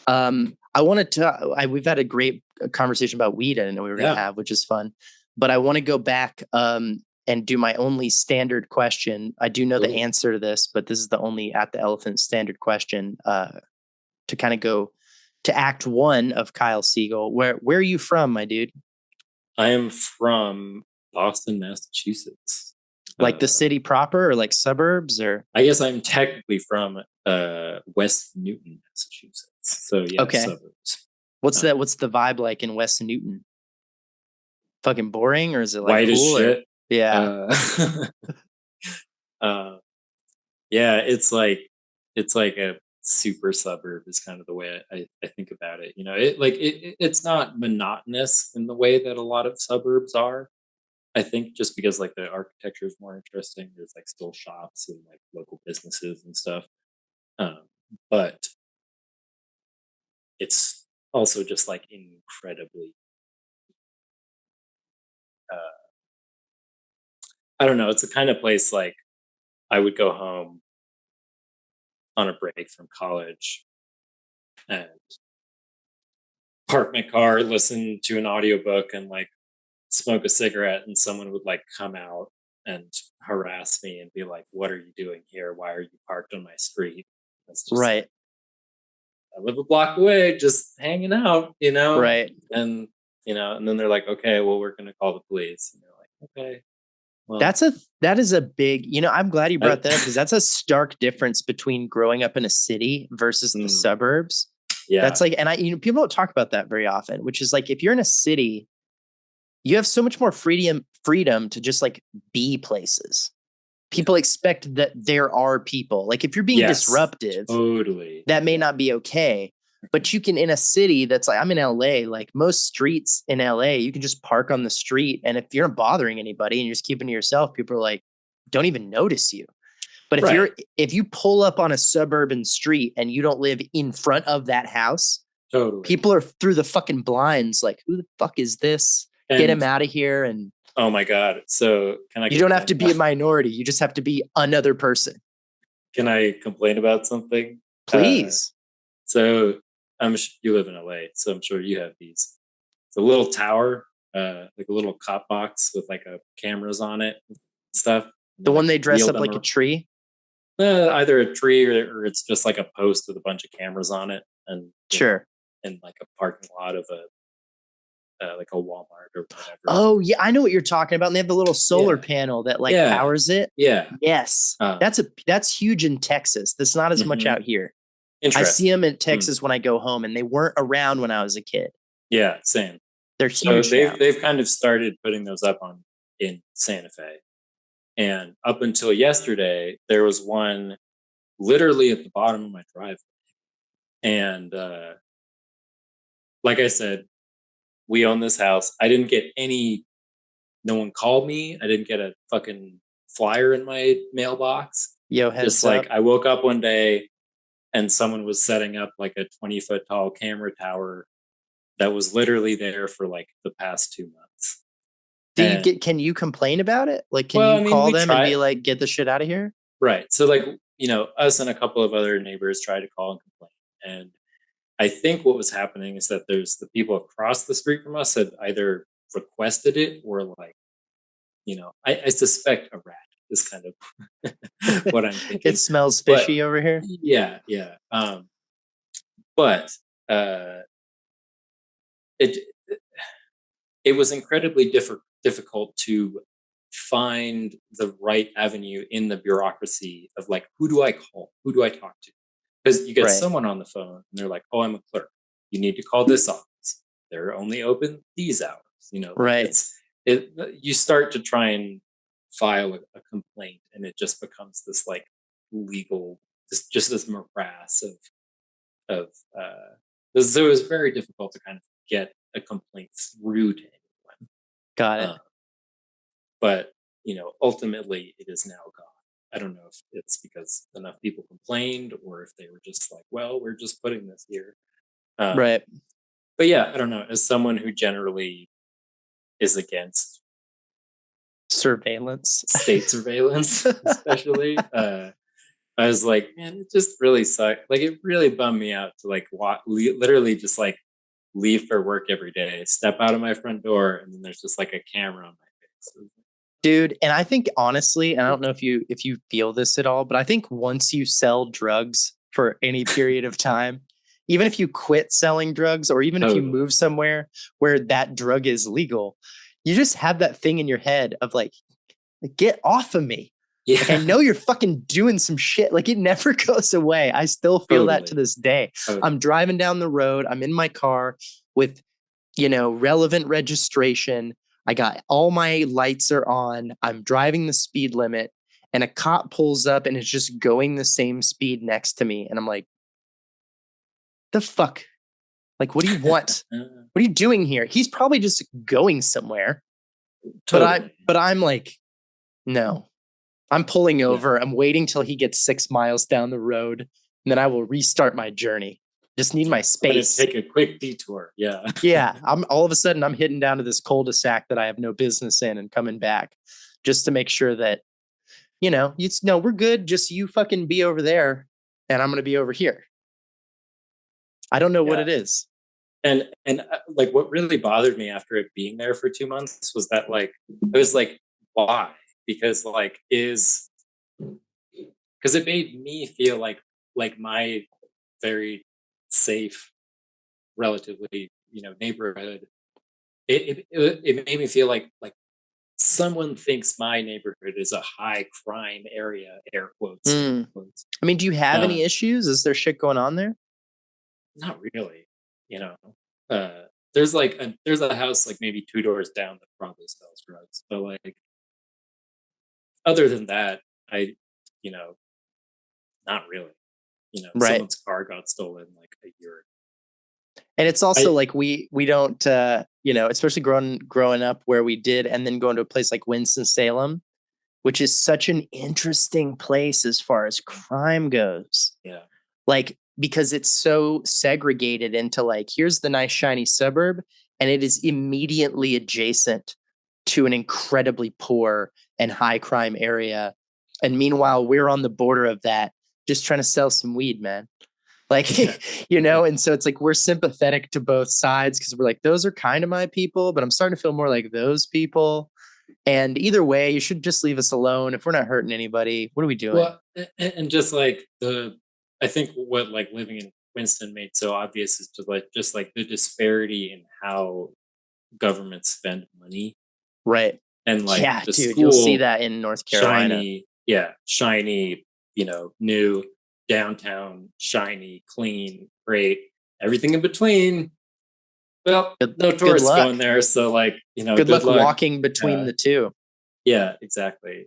Speaker 1: I wanted to we've had a great conversation about weed I didn't know we were going to
Speaker 2: Yeah.
Speaker 1: have, which is fun. But I want to go back and do my only standard question. I do know the
Speaker 2: Ooh.
Speaker 1: answer to this, but this is the only at the elephant standard question to kind of go to act 1 of Kyle Siegel. Where are you from, my dude?
Speaker 2: I am from Boston, Massachusetts.
Speaker 1: Like the
Speaker 2: Uh,
Speaker 1: city proper or like suburbs or
Speaker 2: I guess I'm technically from West Newton, Massachusetts. So yeah,
Speaker 1: okay.
Speaker 2: suburbs.
Speaker 1: What's
Speaker 2: Uh,
Speaker 1: that? What's the vibe like in West Newton? Fucking boring or is it like
Speaker 2: white as
Speaker 1: cool or
Speaker 2: shit.
Speaker 1: yeah.
Speaker 2: Uh, uh, yeah, it's like a super suburb is kind of the way I think about it. It's not monotonous in the way that a lot of suburbs are. I think just because like the architecture is more interesting. There's like still shops and like local businesses and stuff. Um, but it's also just like incredibly uh, I don't know, it's the kind of place like I would go home on a break from college and park my car, listen to an audiobook and like smoke a cigarette and someone would like come out and harass me and be like, "What are you doing here? Why are you parked on my street?" It's just like
Speaker 1: Right.
Speaker 2: I live a block away, just hanging out.
Speaker 1: Right.
Speaker 2: And and then they're like, "Okay, well, we're gonna call the police." And you're like, "Okay." Well,
Speaker 1: that is a big, I'm glad you
Speaker 2: I,
Speaker 1: brought that up because that's a stark difference between growing up in a city versus the
Speaker 2: mm,
Speaker 1: suburbs.
Speaker 2: yeah,
Speaker 1: That's like, and people don't talk about that very often, which is like, if you're in a city, you have so much more freedom to just like be places.
Speaker 2: yeah,
Speaker 1: People expect that there are people. Like if you're being
Speaker 2: yes,
Speaker 1: disruptive,
Speaker 2: totally,
Speaker 1: that may
Speaker 2: yeah,
Speaker 1: not be okay. But you can, in a city that's like, I'm in LA, like most streets in LA, you can just park on the street. And if you're not bothering anybody and you're just keeping to yourself, people are like, don't even notice you. But
Speaker 2: right,
Speaker 1: if you pull up on a suburban street and you don't live in front of that house,
Speaker 2: totally.
Speaker 1: people are through the fucking blinds like, who the fuck is this? Get him
Speaker 2: And
Speaker 1: out of here. And
Speaker 2: oh my god, so can I
Speaker 1: you don't have
Speaker 2: complain
Speaker 1: to be a
Speaker 2: about?
Speaker 1: minority. You just have to be another person.
Speaker 2: Can I complain about something? Uh,
Speaker 1: Please.
Speaker 2: so you live in LA, so I'm sure you have these. It's a little tower, like a little cop box with like cameras on it and stuff. And
Speaker 1: The
Speaker 2: they
Speaker 1: one
Speaker 2: like
Speaker 1: they dress
Speaker 2: wheel
Speaker 1: up
Speaker 2: them
Speaker 1: like a
Speaker 2: around.
Speaker 1: tree.
Speaker 2: Either a tree or it's just like a post with a bunch of cameras on it, and
Speaker 1: Sure.
Speaker 2: in like a parking lot of a like a Walmart or whatever.
Speaker 1: Oh, yeah, I know what you're talking about. And they have the little solar
Speaker 2: Yeah,
Speaker 1: panel that like
Speaker 2: yeah,
Speaker 1: powers it.
Speaker 2: yeah.
Speaker 1: Yes.
Speaker 2: Uh,
Speaker 1: That's huge in Texas. That's not as much
Speaker 2: mhm.
Speaker 1: out here. I see
Speaker 2: Interesting.
Speaker 1: them in
Speaker 2: Hmm.
Speaker 1: Texas when I go home and they weren't around when I was a kid.
Speaker 2: Yeah, same.
Speaker 1: They're
Speaker 2: So
Speaker 1: huge now.
Speaker 2: they've kind of started putting those up on in Santa Fe, and up until yesterday, there was one literally at the bottom of my driveway. And like I said, we own this house. I didn't get any. No one called me. I didn't get a fucking flyer in my mailbox.
Speaker 1: Yo,
Speaker 2: Just
Speaker 1: heads
Speaker 2: like
Speaker 1: up.
Speaker 2: I woke up one day and someone was setting up like a 20-foot tall camera tower that was literally there for like the past 2 months. And
Speaker 1: Can you complain about it? Like, can
Speaker 2: well, I
Speaker 1: you
Speaker 2: mean,
Speaker 1: call
Speaker 2: we
Speaker 1: them and be
Speaker 2: tried,
Speaker 1: like, get the shit out of here?
Speaker 2: right. So like, us and a couple of other neighbors tried to call and complain. And I think what was happening is that there's the people across the street from us had either requested it or like, I suspect a rat is kind of what I'm
Speaker 1: It
Speaker 2: thinking.
Speaker 1: smells
Speaker 2: But
Speaker 1: fishy over here.
Speaker 2: yeah, yeah. But uh, it it was incredibly difficult to find the right avenue in the bureaucracy of like, who do I call? Who do I talk to? Because you get
Speaker 1: Right.
Speaker 2: someone on the phone and they're like, oh, I'm a clerk. You need to call this office. They're only open these hours. Like
Speaker 1: Right.
Speaker 2: you start to try and file a complaint and it just becomes this like legal, just this morass of so it was very difficult to kind of get a complaint through to anyone.
Speaker 1: Got it.
Speaker 2: But ultimately it is now gone. I don't know if it's because enough people complained or if they were just like, well, we're just putting this here. um,
Speaker 1: Right.
Speaker 2: but yeah, I don't know, as someone who generally is against
Speaker 1: Surveillance.
Speaker 2: state surveillance especially, I was like, man, it just really sucked. Like, it really bummed me out to like literally just like leave for work every day, step out of my front door, and then there's just like a camera on my face.
Speaker 1: Dude, and I think honestly, and I don't know if you feel this at all, but I think once you sell drugs for any period of time, even if you quit selling drugs or even if you
Speaker 2: Totally.
Speaker 1: move somewhere where that drug is legal, you just have that thing in your head of like, get off of me. Like, I
Speaker 2: Yeah.
Speaker 1: know you're fucking doing some shit. Like, it never goes away. I still feel that to
Speaker 2: Totally.
Speaker 1: this day.
Speaker 2: Totally.
Speaker 1: I'm driving down the road. I'm in my car with, relevant registration. I got all my lights are on. I'm driving the speed limit and a cop pulls up and is just going the same speed next to me. And I'm like, the fuck? Like, what do you want? What are you doing here? He's probably just going somewhere.
Speaker 2: Totally.
Speaker 1: But I'm like, no. I'm pulling
Speaker 2: Yeah.
Speaker 1: over. I'm waiting till he gets 6 miles down the road, and then I will restart my journey. Just need my
Speaker 2: I'm gonna
Speaker 1: space.
Speaker 2: take a quick detour. Yeah.
Speaker 1: Yeah, I'm all of a sudden I'm hitting down to this cul-de-sac that I have no business in and coming back just to make sure that, no, we're good. Just you fucking be over there and I'm going to be over here. I don't know what
Speaker 2: Yeah.
Speaker 1: it is.
Speaker 2: And like what really bothered me after it being there for 2 months was that like it was like, why? Because like is because it made me feel like my very safe, relatively, neighborhood. It made me feel like someone thinks my neighborhood is a high crime area, air quotes,
Speaker 1: Mm.
Speaker 2: quotes.
Speaker 1: I mean, do you have any issues? Is there shit going on there?
Speaker 2: Not really, you know. There's a house like maybe 2 doors down that probably sells drugs, but like other than that, I, you know, not really. You know,
Speaker 1: Right.
Speaker 2: someone's car got stolen like a year.
Speaker 1: And it's also
Speaker 2: I
Speaker 1: like we don't you know, especially growing up where we did, and then going to a place like Winston Salem, which is such an interesting place as far as crime goes.
Speaker 2: yeah
Speaker 1: Like, because it's so segregated into like, here's the nice shiny suburb, and it is immediately adjacent to an incredibly poor and high crime area. And meanwhile, we're on the border of that, just trying to sell some weed, man. Like,
Speaker 2: yeah
Speaker 1: you know, and so it's like we're sympathetic to both sides because we're like, those are kind of my people, but I'm starting to feel more like those people. And either way, you should just leave us alone. If we're not hurting anybody, what are we doing?
Speaker 2: well, and just like I think what like living in Winston made so obvious is just like the disparity in how governments spend money,
Speaker 1: Right.
Speaker 2: and like
Speaker 1: Yeah,
Speaker 2: the
Speaker 1: dude, you'll see
Speaker 2: school
Speaker 1: that in North Carolina.
Speaker 2: shiny, yeah, shiny, new downtown, shiny, clean, great, everything in between. Well, no
Speaker 1: Good
Speaker 2: tourists going
Speaker 1: luck.
Speaker 2: there, so like,
Speaker 1: Good
Speaker 2: good
Speaker 1: luck
Speaker 2: luck.
Speaker 1: walking between
Speaker 2: Uh,
Speaker 1: the two.
Speaker 2: yeah, exactly.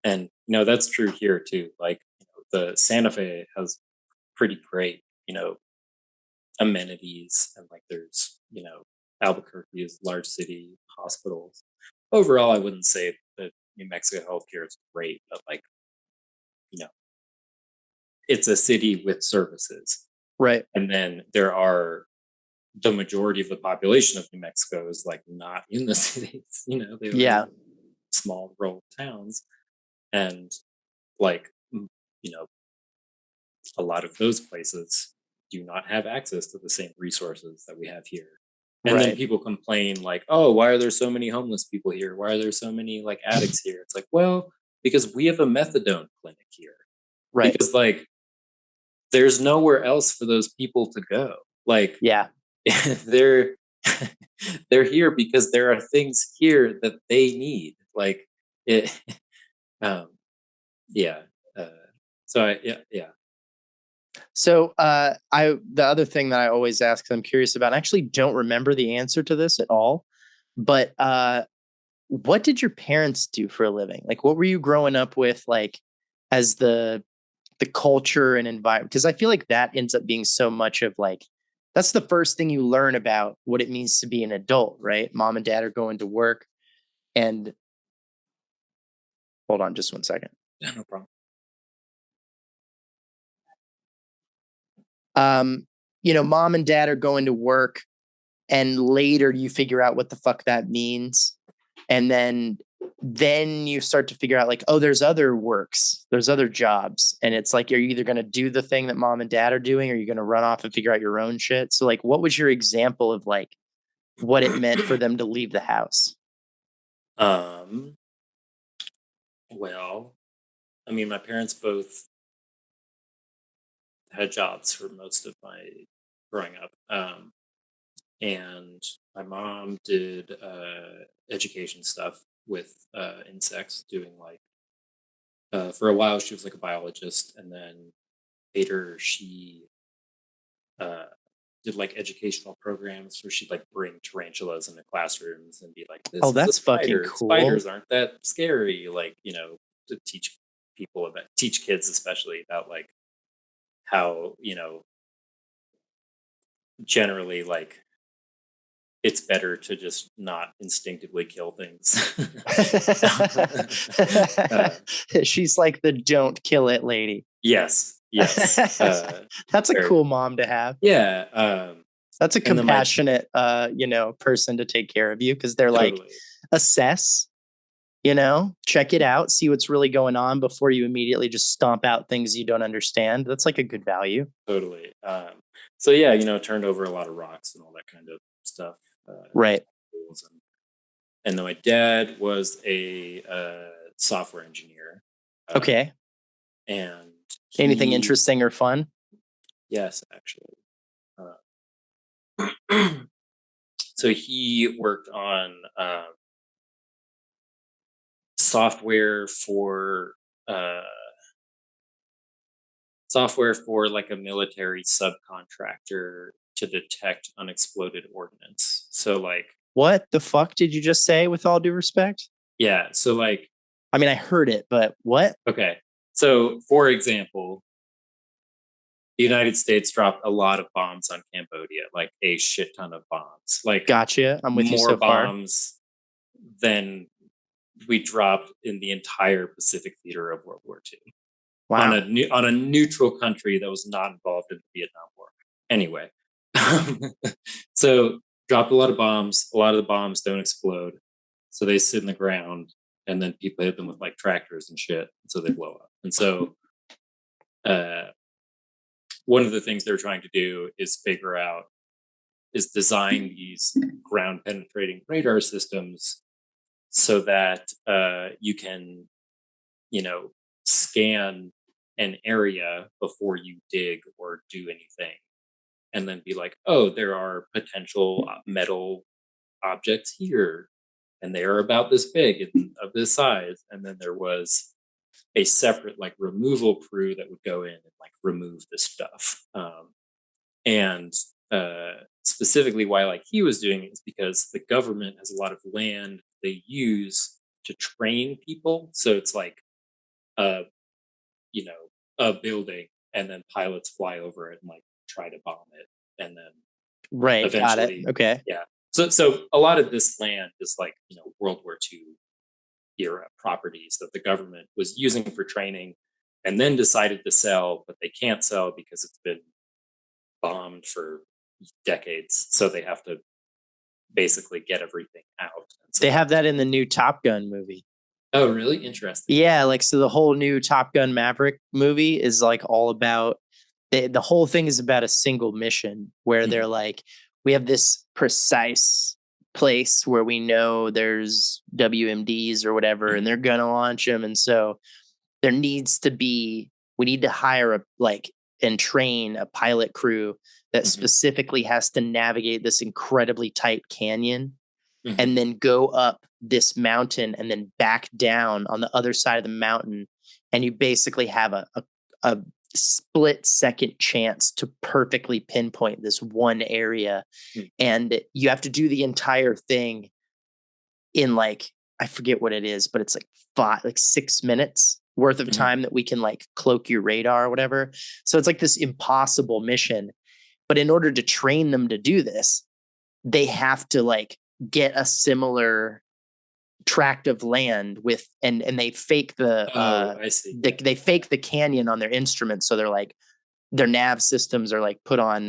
Speaker 2: And that's true here too. Like, the Santa Fe has pretty great, amenities, and like there's, Albuquerque is a large city, hospitals. Overall, I wouldn't say that New Mexico healthcare is great, but like, you know, it's a city with services.
Speaker 1: Right.
Speaker 2: And then there are the majority of the population of New Mexico is like not in the cities, they live
Speaker 1: Yeah.
Speaker 2: in small rural towns. And like, you know, a lot of those places do not have access to the same resources that we have here. And then
Speaker 1: Right.
Speaker 2: people complain like, "Oh, why are there so many homeless people here? Why are there so many like addicts here?" It's like, well, because we have a methadone clinic here.
Speaker 1: Right.
Speaker 2: Because like there's nowhere else for those people to go. Like
Speaker 1: Yeah.
Speaker 2: they're they're here because there are things here that they need. Like it um yeah. Uh so yeah.
Speaker 1: So the other thing that I always ask, 'cause I'm curious about, I actually don't remember the answer to this at all, but what did your parents do for a living? Like, what were you growing up with, like, as the culture and environment? Because I feel like that ends up being so much of like, that's the first thing you learn about what it means to be an adult, right? Mom and dad are going to work, and hold on just 1 second.
Speaker 2: Yeah, no problem.
Speaker 1: Um, you know, mom and dad are going to work, and later you figure out what the fuck that means. And then you start to figure out like, oh, there's other works, there's other jobs. And it's like you're either going to do the thing that mom and dad are doing, or you're going to run off and figure out your own shit. So like, what was your example of like what it meant for them to leave the house?
Speaker 2: Um well, I mean, my parents both had jobs for most of my growing up. And my mom did education stuff with insects, doing like for a while she was like a biologist, and then later she uh, did like educational programs where she'd like bring tarantulas into classrooms and be like,
Speaker 1: Oh,
Speaker 2: "This is a
Speaker 1: that's fucking
Speaker 2: spider.
Speaker 1: cool.
Speaker 2: Spiders aren't that scary." Like, to teach kids especially about like how generally like it's better to just not instinctively kill things. uh,
Speaker 1: She's like the don't kill it lady.
Speaker 2: yes, yes,
Speaker 1: That's a
Speaker 2: very,
Speaker 1: cool mom to have.
Speaker 2: yeah.
Speaker 1: That's a
Speaker 2: And then my
Speaker 1: compassionate, you know, person to take care of you because they're like,
Speaker 2: totally,
Speaker 1: assess, you know, check it out, see what's really going on before you immediately just stomp out things you don't understand. That's like a good value.
Speaker 2: totally. So yeah, turned over a lot of rocks and all that kind of stuff.
Speaker 1: Right.
Speaker 2: And then my dad was a software engineer, uh,
Speaker 1: Okay.
Speaker 2: and
Speaker 1: Anything
Speaker 2: he,
Speaker 1: interesting or fun?
Speaker 2: yes, actually. So he worked on software for uh, like a military subcontractor to detect unexploded ordnance. So like,
Speaker 1: What the fuck did you just say, with all due respect?
Speaker 2: yeah, so like,
Speaker 1: I mean, I heard it, but what?
Speaker 2: okay, so for example, the United States dropped a lot of bombs on Cambodia, like a shit ton of bombs, like
Speaker 1: Gotcha. I'm with you
Speaker 2: more
Speaker 1: so far.
Speaker 2: bombs than we dropped in the entire Pacific theater of World War II on
Speaker 1: Wow.
Speaker 2: a neutral country that was not involved in the Vietnam War. Anyway, so dropped a lot of bombs. A lot of the bombs don't explode, so they sit in the ground, and then people hit them with like tractors and shit, so they blow up. And so, one of the things they're trying to do is design these ground penetrating radar systems so that you can, you know, scan an area before you dig or do anything, and then be like, oh, there are potential metal objects here, and they are about this big and of this size. And then there was a separate like removal crew that would go in and like remove this stuff. And specifically, why like he was doing it is because the government has a lot of land they use to train people. So it's like, uh, you know, a building, and then pilots fly over it and like try to bomb it, and then
Speaker 1: Right. Got it.
Speaker 2: eventually,
Speaker 1: Okay.
Speaker 2: yeah. So a lot of this land is like, you know, World War II era properties that the government was using for training, and then decided to sell, but they can't sell because it's been bombed for decades. So they have to basically get everything out. And so
Speaker 1: They have that in the new Top Gun movie.
Speaker 2: oh, really? Interesting.
Speaker 1: Yeah, like so the whole new Top Gun Maverick movie is like all about the whole thing is about a single mission where they're
Speaker 2: Mhm.
Speaker 1: like, we have this precise place where we know there's WMDs or whatever, and they're gonna launch them. And so there needs to be, we need to hire a like and train a pilot crew that
Speaker 2: Mhm.
Speaker 1: specifically has to navigate this incredibly tight canyon and
Speaker 2: Mhm.
Speaker 1: then go up this mountain and then back down on the other side of the mountain. And you basically have a split second chance to perfectly pinpoint this one area.
Speaker 2: Mhm.
Speaker 1: And you have to do the entire thing in like, I forget what it is, but it's like 6 minutes worth of
Speaker 2: Mhm.
Speaker 1: time that we can like cloak your radar or whatever. So it's like this impossible mission. But in order to train them to do this, they have to like get a similar tract of land with, and they fake
Speaker 2: Oh, I see. Yeah.
Speaker 1: they fake the canyon on their instruments. So they're like, their nav systems are like put on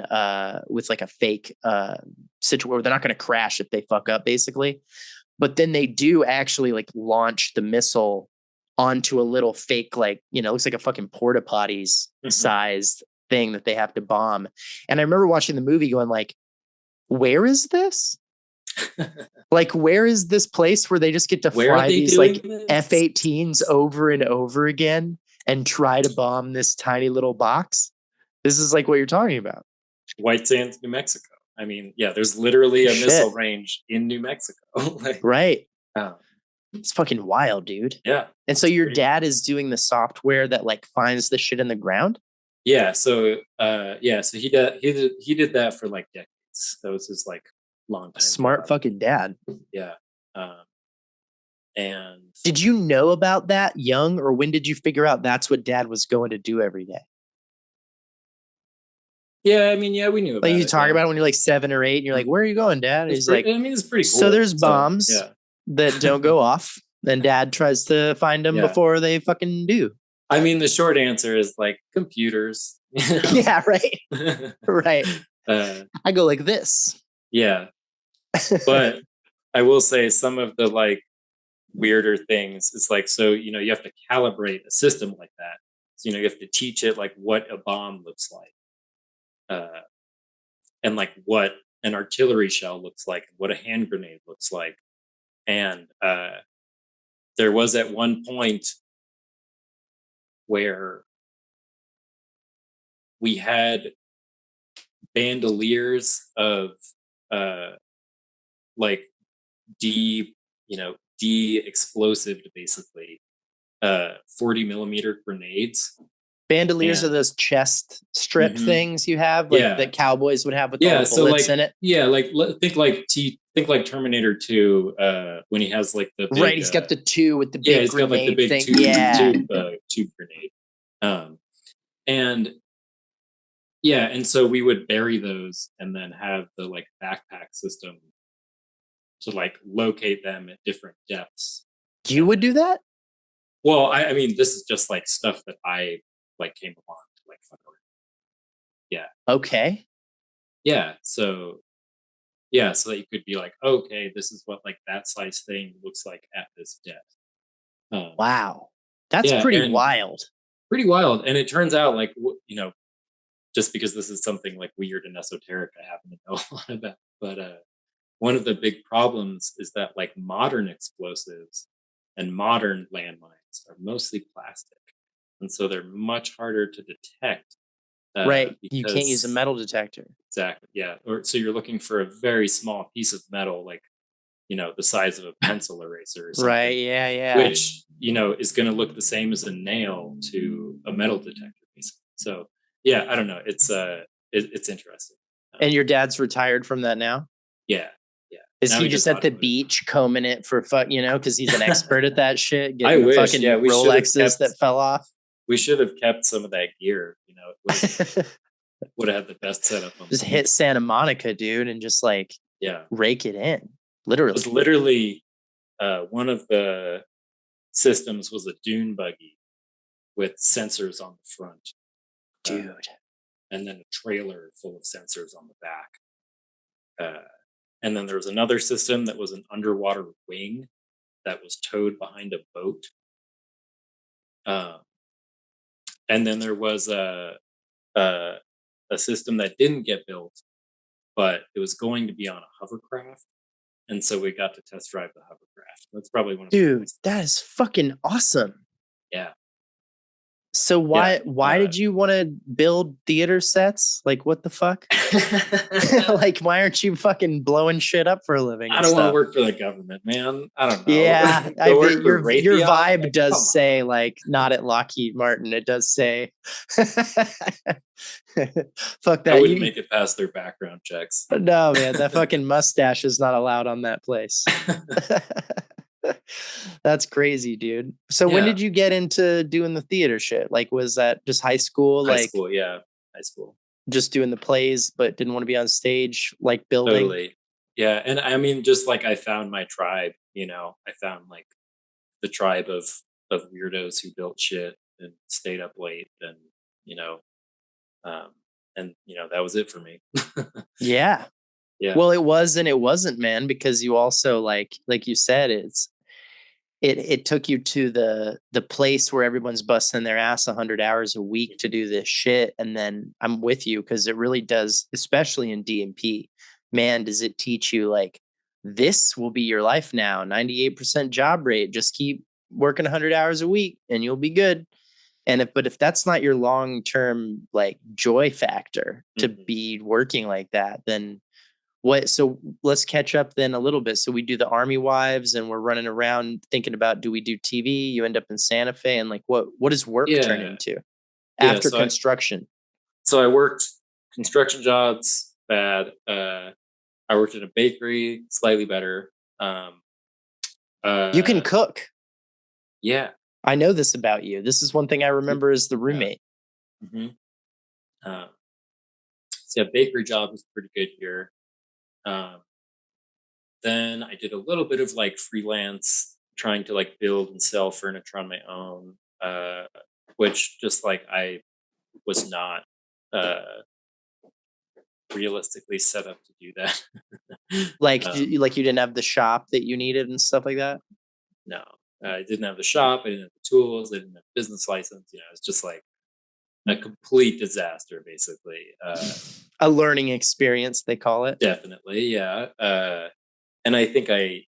Speaker 1: with like a fake situation where they're not going to crash if they fuck up basically. But then they do actually like launch the missile onto a little fake, like, you know, looks like a fucking porta potties
Speaker 2: Mhm.
Speaker 1: sized thing that they have to bomb. And I remember watching the movie going like, where is this? Like, where is this place where they just get to
Speaker 2: Where are
Speaker 1: fly
Speaker 2: they
Speaker 1: these
Speaker 2: doing
Speaker 1: like
Speaker 2: this?
Speaker 1: F-18s over and over again and try to bomb this tiny little box? This is like what you're talking about.
Speaker 2: White Sands, New Mexico. I mean, yeah, there's literally a missile
Speaker 1: Shit.
Speaker 2: range in New Mexico. Like,
Speaker 1: Right.
Speaker 2: um,
Speaker 1: It's fucking wild, dude.
Speaker 2: yeah,
Speaker 1: And so
Speaker 2: it's
Speaker 1: your
Speaker 2: crazy.
Speaker 1: dad is doing the software that like finds the shit in the ground?
Speaker 2: Yeah, so so he did that for like decades. That was his like long
Speaker 1: A
Speaker 2: time
Speaker 1: smart
Speaker 2: job.
Speaker 1: fucking dad.
Speaker 2: Yeah. Um, and
Speaker 1: Did you know about that young, or when did you figure out that's what dad was going to do every day?
Speaker 2: yeah, I mean, yeah, we knew
Speaker 1: Like
Speaker 2: about
Speaker 1: you
Speaker 2: it.
Speaker 1: talk
Speaker 2: Yeah.
Speaker 1: about it when you're like 7 or 8 and you're like,
Speaker 2: Mhm.
Speaker 1: where are you going, dad? And
Speaker 2: It's
Speaker 1: he's like,
Speaker 2: pretty, I mean, it's pretty
Speaker 1: so
Speaker 2: cool.
Speaker 1: there's
Speaker 2: So,
Speaker 1: bombs
Speaker 2: yeah.
Speaker 1: that don't go off. And dad tries to find them
Speaker 2: Yeah.
Speaker 1: before they fucking do.
Speaker 2: I mean, the short answer is like computers, you
Speaker 1: Yeah, right.
Speaker 2: know.
Speaker 1: Right.
Speaker 2: uh,
Speaker 1: I go like this.
Speaker 2: yeah, but I will say some of the like weirder things is like, so, you know, you have to calibrate a system like that. So, you know, you have to teach it like what a bomb looks like, uh, and like what an artillery shell looks like, what a hand grenade looks like. And there was at one point where we had bandoliers of uh, like de, you know, de-explosived basically 40 millimeter grenades.
Speaker 1: Bandoliers are
Speaker 2: And
Speaker 1: those chest strip things you have, like
Speaker 2: yeah,
Speaker 1: that cowboys would have with all
Speaker 2: yeah.
Speaker 1: the
Speaker 2: So
Speaker 1: bullets
Speaker 2: like,
Speaker 1: in it.
Speaker 2: yeah, like think like Terminator 2 when he has like the
Speaker 1: Right,
Speaker 2: big
Speaker 1: he's got the two with the
Speaker 2: yeah,
Speaker 1: big
Speaker 2: he's got like the
Speaker 1: grenade
Speaker 2: big
Speaker 1: thing. Yeah.
Speaker 2: tube grenade. Um, and yeah, and so we would bury those and then have the like backpack system to like locate them at different depths.
Speaker 1: You
Speaker 2: And
Speaker 1: would do that?
Speaker 2: well, I mean, this is just like stuff that I like came along to like fuck around. Yeah,
Speaker 1: Okay.
Speaker 2: yeah. So yeah, so that you could be like, okay, this is what like that size thing looks like at this depth. Um,
Speaker 1: Wow. That's
Speaker 2: yeah,
Speaker 1: pretty
Speaker 2: and
Speaker 1: wild.
Speaker 2: pretty wild. And it turns out like you know, just because this is something like weird and esoteric, I happen to know a lot about. But one of the big problems is that like modern explosives and modern landmines are mostly plastic, and so they're much harder to detect
Speaker 1: Right. You can't use a
Speaker 2: because
Speaker 1: metal detector.
Speaker 2: exactly, yeah. Or so you're looking for a very small piece of metal, like the size of a pencil eraser or
Speaker 1: Right.
Speaker 2: something,
Speaker 1: Yeah. Yeah.
Speaker 2: which is going to look the same as a nail to a metal detector, basically. So yeah, I don't know. It's interesting.
Speaker 1: And your dad's retired from that now?
Speaker 2: Yeah, yeah.
Speaker 1: Is
Speaker 2: Now
Speaker 1: he
Speaker 2: he
Speaker 1: just
Speaker 2: does
Speaker 1: at the
Speaker 2: automotive.
Speaker 1: beach combing it for because he's an expert at that shit,
Speaker 2: I
Speaker 1: getting the
Speaker 2: wish. Yeah,
Speaker 1: fucking
Speaker 2: we should have
Speaker 1: Rolexes
Speaker 2: kept.
Speaker 1: that fell off?
Speaker 2: We should have kept some of that gear. Would have had the best setup on the
Speaker 1: Just hit
Speaker 2: beach.
Speaker 1: Santa Monica, dude, and just like
Speaker 2: Yeah,
Speaker 1: rake it in.
Speaker 2: it
Speaker 1: Literally.
Speaker 2: was literally one of the systems was a dune buggy with sensors on the front,
Speaker 1: Dude.
Speaker 2: and then a trailer full of sensors on the back. And then there was another system that was an underwater wing that was towed behind a boat. And then there was a system that didn't get built, but it was going to be on a hovercraft, and so we got to test drive the hovercraft. That's probably one of the
Speaker 1: Dude,
Speaker 2: coolest.
Speaker 1: that is fucking awesome.
Speaker 2: Yeah,
Speaker 1: So
Speaker 2: yeah.
Speaker 1: why did you want to build theater sets? Like what the fuck? Like why aren't you fucking blowing shit up for a living
Speaker 2: I
Speaker 1: and
Speaker 2: don't want to
Speaker 1: stuff?
Speaker 2: work for the government, man. I don't know.
Speaker 1: Yeah, I
Speaker 2: Go
Speaker 1: bet
Speaker 2: work for
Speaker 1: your
Speaker 2: Raytheon.
Speaker 1: vibe
Speaker 2: Like,
Speaker 1: does
Speaker 2: come
Speaker 1: say
Speaker 2: on.
Speaker 1: like not at Lockheed Martin. It does say fuck
Speaker 2: I
Speaker 1: that.
Speaker 2: wouldn't
Speaker 1: You
Speaker 2: make it past their background checks.
Speaker 1: no man, that fucking mustache is not allowed on that place. That's crazy, dude. So when
Speaker 2: Yeah,
Speaker 1: did you get into doing the theater shit? Like was that just high school?
Speaker 2: high
Speaker 1: Like
Speaker 2: school. Yeah, high school.
Speaker 1: just doing the plays but didn't want to be on stage, like building?
Speaker 2: Totally. Yeah, and I mean, just like I found my tribe. I found like the tribe of weirdos who built shit and stayed up late, and you know, um, and that was it for me.
Speaker 1: Yeah.
Speaker 2: Yeah.
Speaker 1: Well, it was and it wasn't, man, because you also like you said, it took you to the place where everyone's busting their ass 100 hours a week to do this shit. And then I'm with you because it really does, especially in DMP, man, does it teach you like this will be your life now. 98% job rate. Just keep working 100 hours a week and you'll be good. And if that's not your long-term like joy factor to
Speaker 2: Mhm.
Speaker 1: be working like that, then so let's catch up then a little bit. So we do the Army Wives and we're running around thinking about, do we do TV? You end up in Santa Fe, and like what does work turn
Speaker 2: Yeah.
Speaker 1: into
Speaker 2: Yeah.
Speaker 1: after construction?
Speaker 2: So I worked construction jobs, bad. I worked in a bakery, slightly better. Um,
Speaker 1: You can
Speaker 2: uh,
Speaker 1: cook.
Speaker 2: yeah,
Speaker 1: I know this about you. This is one thing I remember as the
Speaker 2: yeah.
Speaker 1: roommate.
Speaker 2: hmm so yeah, bakery job was pretty good here. Um, then I did a little bit of like freelance, trying to like build and sell furniture on my own, which just like I was not uh, realistically set up to do that.
Speaker 1: Like
Speaker 2: um,
Speaker 1: like you didn't have the shop that you needed and stuff like that.
Speaker 2: no, I didn't have the shop. I didn't have the tools. I didn't have a business license. It's just like a complete disaster, basically.
Speaker 1: A learning experience, they call it.
Speaker 2: Definitely, yeah. And I think I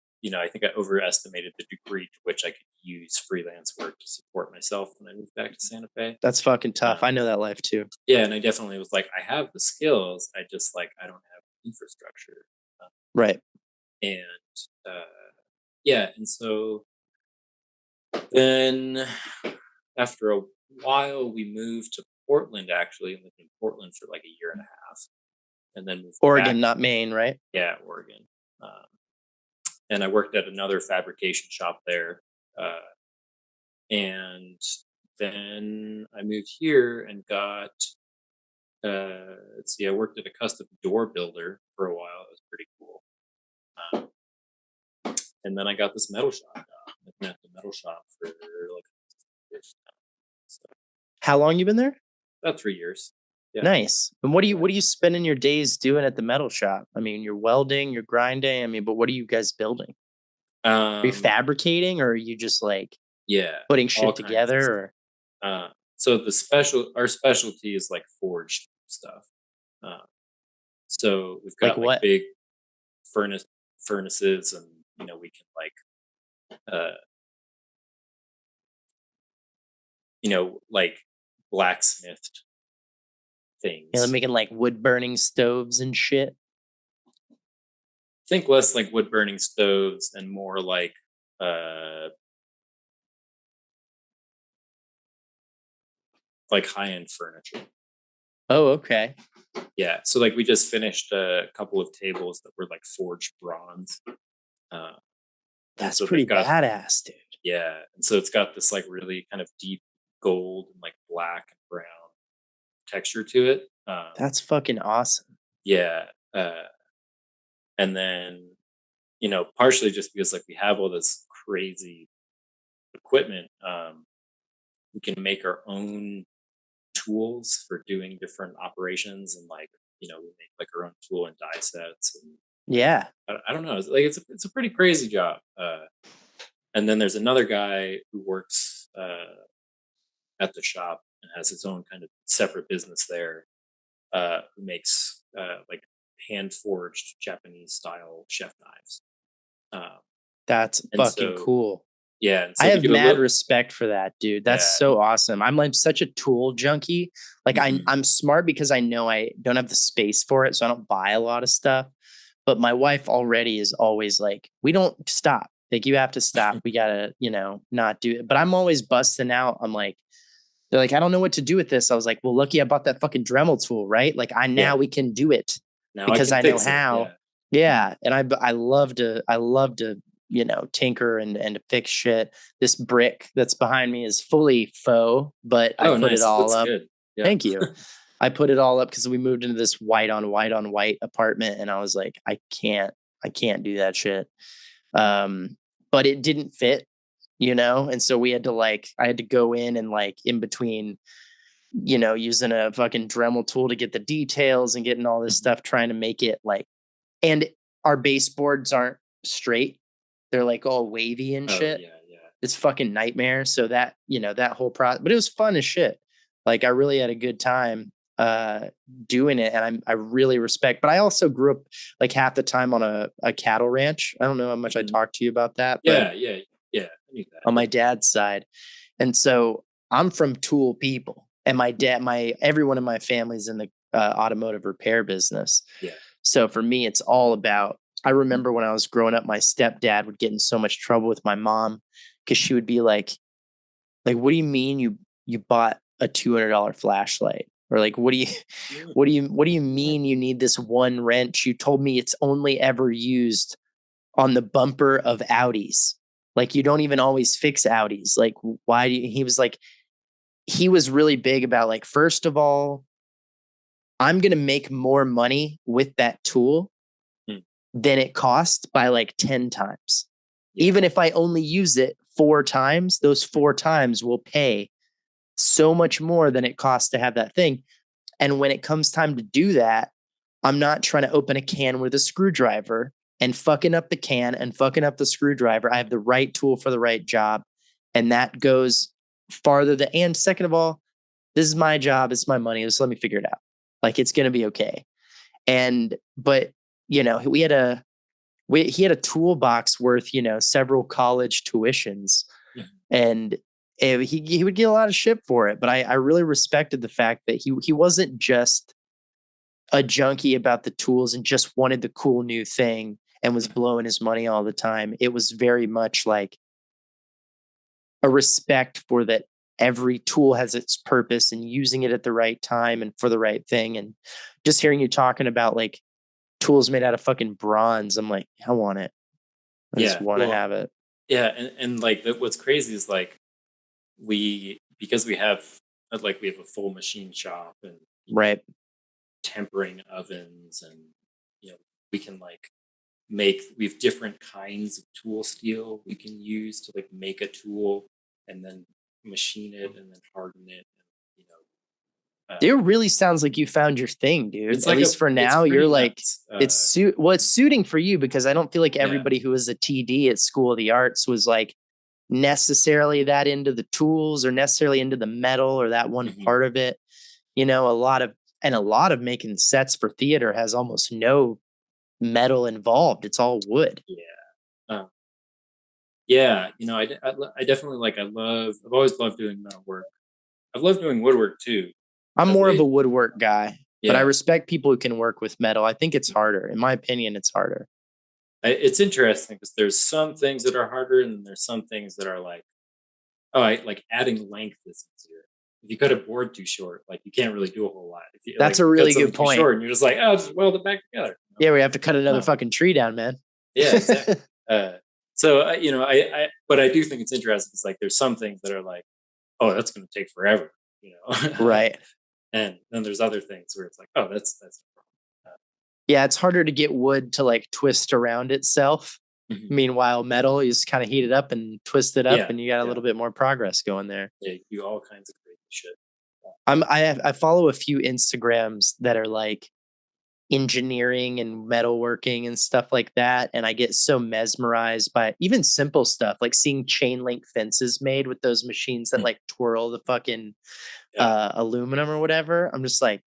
Speaker 2: overestimated the degree to which I could use freelance work to support myself when I moved back to Santa Fe.
Speaker 1: That's fucking tough. I
Speaker 2: Um,
Speaker 1: know that life too.
Speaker 2: yeah, and I definitely was like, I have the skills. I just like I don't have infrastructure.
Speaker 1: Right.
Speaker 2: And uh, yeah, and so then after a while, we moved to Portland. Actually, and lived in Portland for like a year and a half, and then moved back.
Speaker 1: Oregon, not Maine, right?
Speaker 2: Yeah, Oregon. Um, and I worked at another fabrication shop there. Uh, and then I moved here and got let's see, I worked at a custom door builder for a while. It was pretty cool. Um, and then I got this metal shop job. I've been at the metal shop for like years now. So
Speaker 1: How long you been there?
Speaker 2: about 3 years. Yeah.
Speaker 1: Nice. And what do you spending your days doing at the metal shop? I mean, you're welding, you're grinding. I mean, but what are you guys building? Are you
Speaker 2: Um,
Speaker 1: fabricating, or are you just like
Speaker 2: yeah,
Speaker 1: putting
Speaker 2: all
Speaker 1: shit
Speaker 2: kinds
Speaker 1: together?
Speaker 2: of stuff.
Speaker 1: Or
Speaker 2: So our specialty is like forged stuff. Uh, so we've
Speaker 1: like
Speaker 2: got like
Speaker 1: what?
Speaker 2: big furnace furnaces, and we can like uh like blacksmithed
Speaker 1: You know,
Speaker 2: things.
Speaker 1: making like wood burning stoves and shit.
Speaker 2: Think less like wood burning stoves and more uh like high end furniture.
Speaker 1: Oh, okay.
Speaker 2: Yeah. So like we just finished a couple of tables that were like forged bronze. Uh and
Speaker 1: That's
Speaker 2: so they've
Speaker 1: pretty
Speaker 2: got
Speaker 1: badass, dude.
Speaker 2: yeah, and so it's got this like really kind of deep gold and like black and brown texture to it.
Speaker 1: That's fucking awesome.
Speaker 2: Yeah. And then partially just because like we have all this crazy equipment, we can make our own tools for doing different operations, and like we make like our own tool and die sets, and
Speaker 1: Yeah.
Speaker 2: I don't know, it's a pretty crazy job. And then there's another guy who works at the shop and has his own kind of separate business there, who makes like hand forged Japanese style chef knives. Um,
Speaker 1: That's
Speaker 2: and
Speaker 1: fucking
Speaker 2: so
Speaker 1: cool.
Speaker 2: yeah, and
Speaker 1: I
Speaker 2: so we
Speaker 1: have
Speaker 2: do a
Speaker 1: mad
Speaker 2: little.
Speaker 1: respect for that, dude. That's
Speaker 2: Yeah.
Speaker 1: so awesome. I'm like such a tool junkie. Like
Speaker 2: Mhm.
Speaker 1: I'm smart because I know I don't have the space for it, so I don't buy a lot of stuff. But my wife already is always like, "We don't stop. Like you have to stop. We gotta, not do it." But I'm always busting out. I'm like, they're like, "I don't know what to do with this." I was like, "Well, lucky I bought that fucking Dremel tool, right? Like now
Speaker 2: Yeah.
Speaker 1: we can do it
Speaker 2: Now I
Speaker 1: because
Speaker 2: can
Speaker 1: I know
Speaker 2: fix it.
Speaker 1: how."
Speaker 2: Yeah.
Speaker 1: Yeah, and I love to tinker and fix shit. This brick that's behind me is fully faux, but I
Speaker 2: Oh,
Speaker 1: put it
Speaker 2: nice. It
Speaker 1: all
Speaker 2: looks
Speaker 1: up.
Speaker 2: good. Yeah.
Speaker 1: Thank you. I put it all up because we moved into this white on white on white apartment, and I was like, I can't do that shit. Um, but it didn't fit, and so I had to go in and like in between, using a fucking Dremel tool to get the details and getting all this
Speaker 2: Mhm.
Speaker 1: stuff, trying to make it like, and our baseboards aren't straight. They're like all wavy and
Speaker 2: Oh,
Speaker 1: shit.
Speaker 2: yeah, yeah.
Speaker 1: It's fucking nightmare. So that whole process, but it was fun as shit. Like I really had a good time doing it, and I really respect. But I also grew up like half the time on a cattle ranch. I don't know how much I
Speaker 2: Mhm.
Speaker 1: talked to you about that, but
Speaker 2: Yeah, yeah, yeah. I knew that.
Speaker 1: on my
Speaker 2: Yeah.
Speaker 1: dad's side. And so I'm from tool people, and everyone in my family's in the automotive repair business.
Speaker 2: Yeah.
Speaker 1: So for me, it's all about. I remember when I was growing up, my stepdad would get in so much trouble with my mom because she would be like, what do you mean you bought a $200 flashlight? Or like, what do you
Speaker 2: Mm.
Speaker 1: what do you mean you need this one wrench? You told me it's only ever used on the bumper of Audis. Like you don't even always fix Audis. Like why do you, he was really big about like, first of all, I'm going to make more money with that tool
Speaker 2: Mm.
Speaker 1: than it costs by like 10 times.
Speaker 2: Yeah.
Speaker 1: Even if I only use it 4 times, those 4 times will pay so much more than it costs to have that thing. And when it comes time to do that, I'm not trying to open a can with a screwdriver and fucking up the can and fucking up the screwdriver. I have the right tool for the right job. And that goes farther than, and second of all, this is my job. It's my money. Just let me figure it out. Like it's going to be okay. But he had a toolbox worth, several college tuitions,
Speaker 2: Mhm.
Speaker 1: and he would get a lot of shit for it. But I really respected the fact that he wasn't just a junkie about the tools and just wanted the cool new thing and was blowing his money all the time. It was very much like a respect for that every tool has its purpose and using it at the right time and for the right thing. And just hearing you talking about like tools made out of fucking bronze, I'm like, I want it. I just
Speaker 2: Yeah.
Speaker 1: want to
Speaker 2: Well,
Speaker 1: have it.
Speaker 2: yeah, and like what's crazy is like because we have we have a full machine shop and
Speaker 1: Right.
Speaker 2: tempering ovens, and you know we can like make we have different kinds of tool steel we can use to like make a tool and then machine it and then harden it. And, you know,
Speaker 1: It really sounds like you found your thing, dude.
Speaker 2: it's
Speaker 1: At
Speaker 2: like
Speaker 1: least for
Speaker 2: it's
Speaker 1: now,
Speaker 2: pretty
Speaker 1: you're like,
Speaker 2: nuts.
Speaker 1: it's suiting for you because I don't feel like
Speaker 2: Yeah.
Speaker 1: everybody who was a TD at School of the Arts was like necessarily that into the tools or necessarily into the metal or that one
Speaker 2: Mhm.
Speaker 1: part of it. You know, a lot of making sets for theater has almost no metal involved. It's all wood.
Speaker 2: Yeah. Yeah, you know, I definitely like I've always loved doing metal work. I've loved doing woodwork too.
Speaker 1: I'm
Speaker 2: Of
Speaker 1: more of a
Speaker 2: late.
Speaker 1: woodwork guy, but I
Speaker 2: Yeah,
Speaker 1: respect people who can work with metal. I think it's harder. In my opinion, it's harder.
Speaker 2: it's interesting because there's some things that are harder, and there's some things that are like, oh, like adding length is easier. If you cut a board too short, like you can't really do a whole lot. If you
Speaker 1: That's a
Speaker 2: you cut
Speaker 1: really
Speaker 2: something
Speaker 1: good
Speaker 2: too
Speaker 1: point.
Speaker 2: short, and you're just like, oh, just weld it back together.
Speaker 1: Yeah, we have to cut another
Speaker 2: Um,
Speaker 1: fucking tree down, man.
Speaker 2: yeah, exactly. So you know, but I do think it's interesting. It's like there's some things that are like, oh, that's going to take forever, you know.
Speaker 1: Right.
Speaker 2: And then there's other things where it's like, oh, that's
Speaker 1: Yeah, it's harder to get wood to like twist around itself.
Speaker 2: Mhm.
Speaker 1: Meanwhile, metal, you just kind of heat it up and twist it up,
Speaker 2: Yeah,
Speaker 1: and you got a
Speaker 2: yeah,
Speaker 1: little bit more progress going there.
Speaker 2: yeah. You do all kinds of crazy shit.
Speaker 1: I follow a few Instagrams that are like engineering and metalworking and stuff like that, and I get so mesmerized by even simple stuff like seeing chain link fences made with those machines that
Speaker 2: Mm,
Speaker 1: like twirl the fucking
Speaker 2: yeah.
Speaker 1: aluminum or whatever. I'm just like,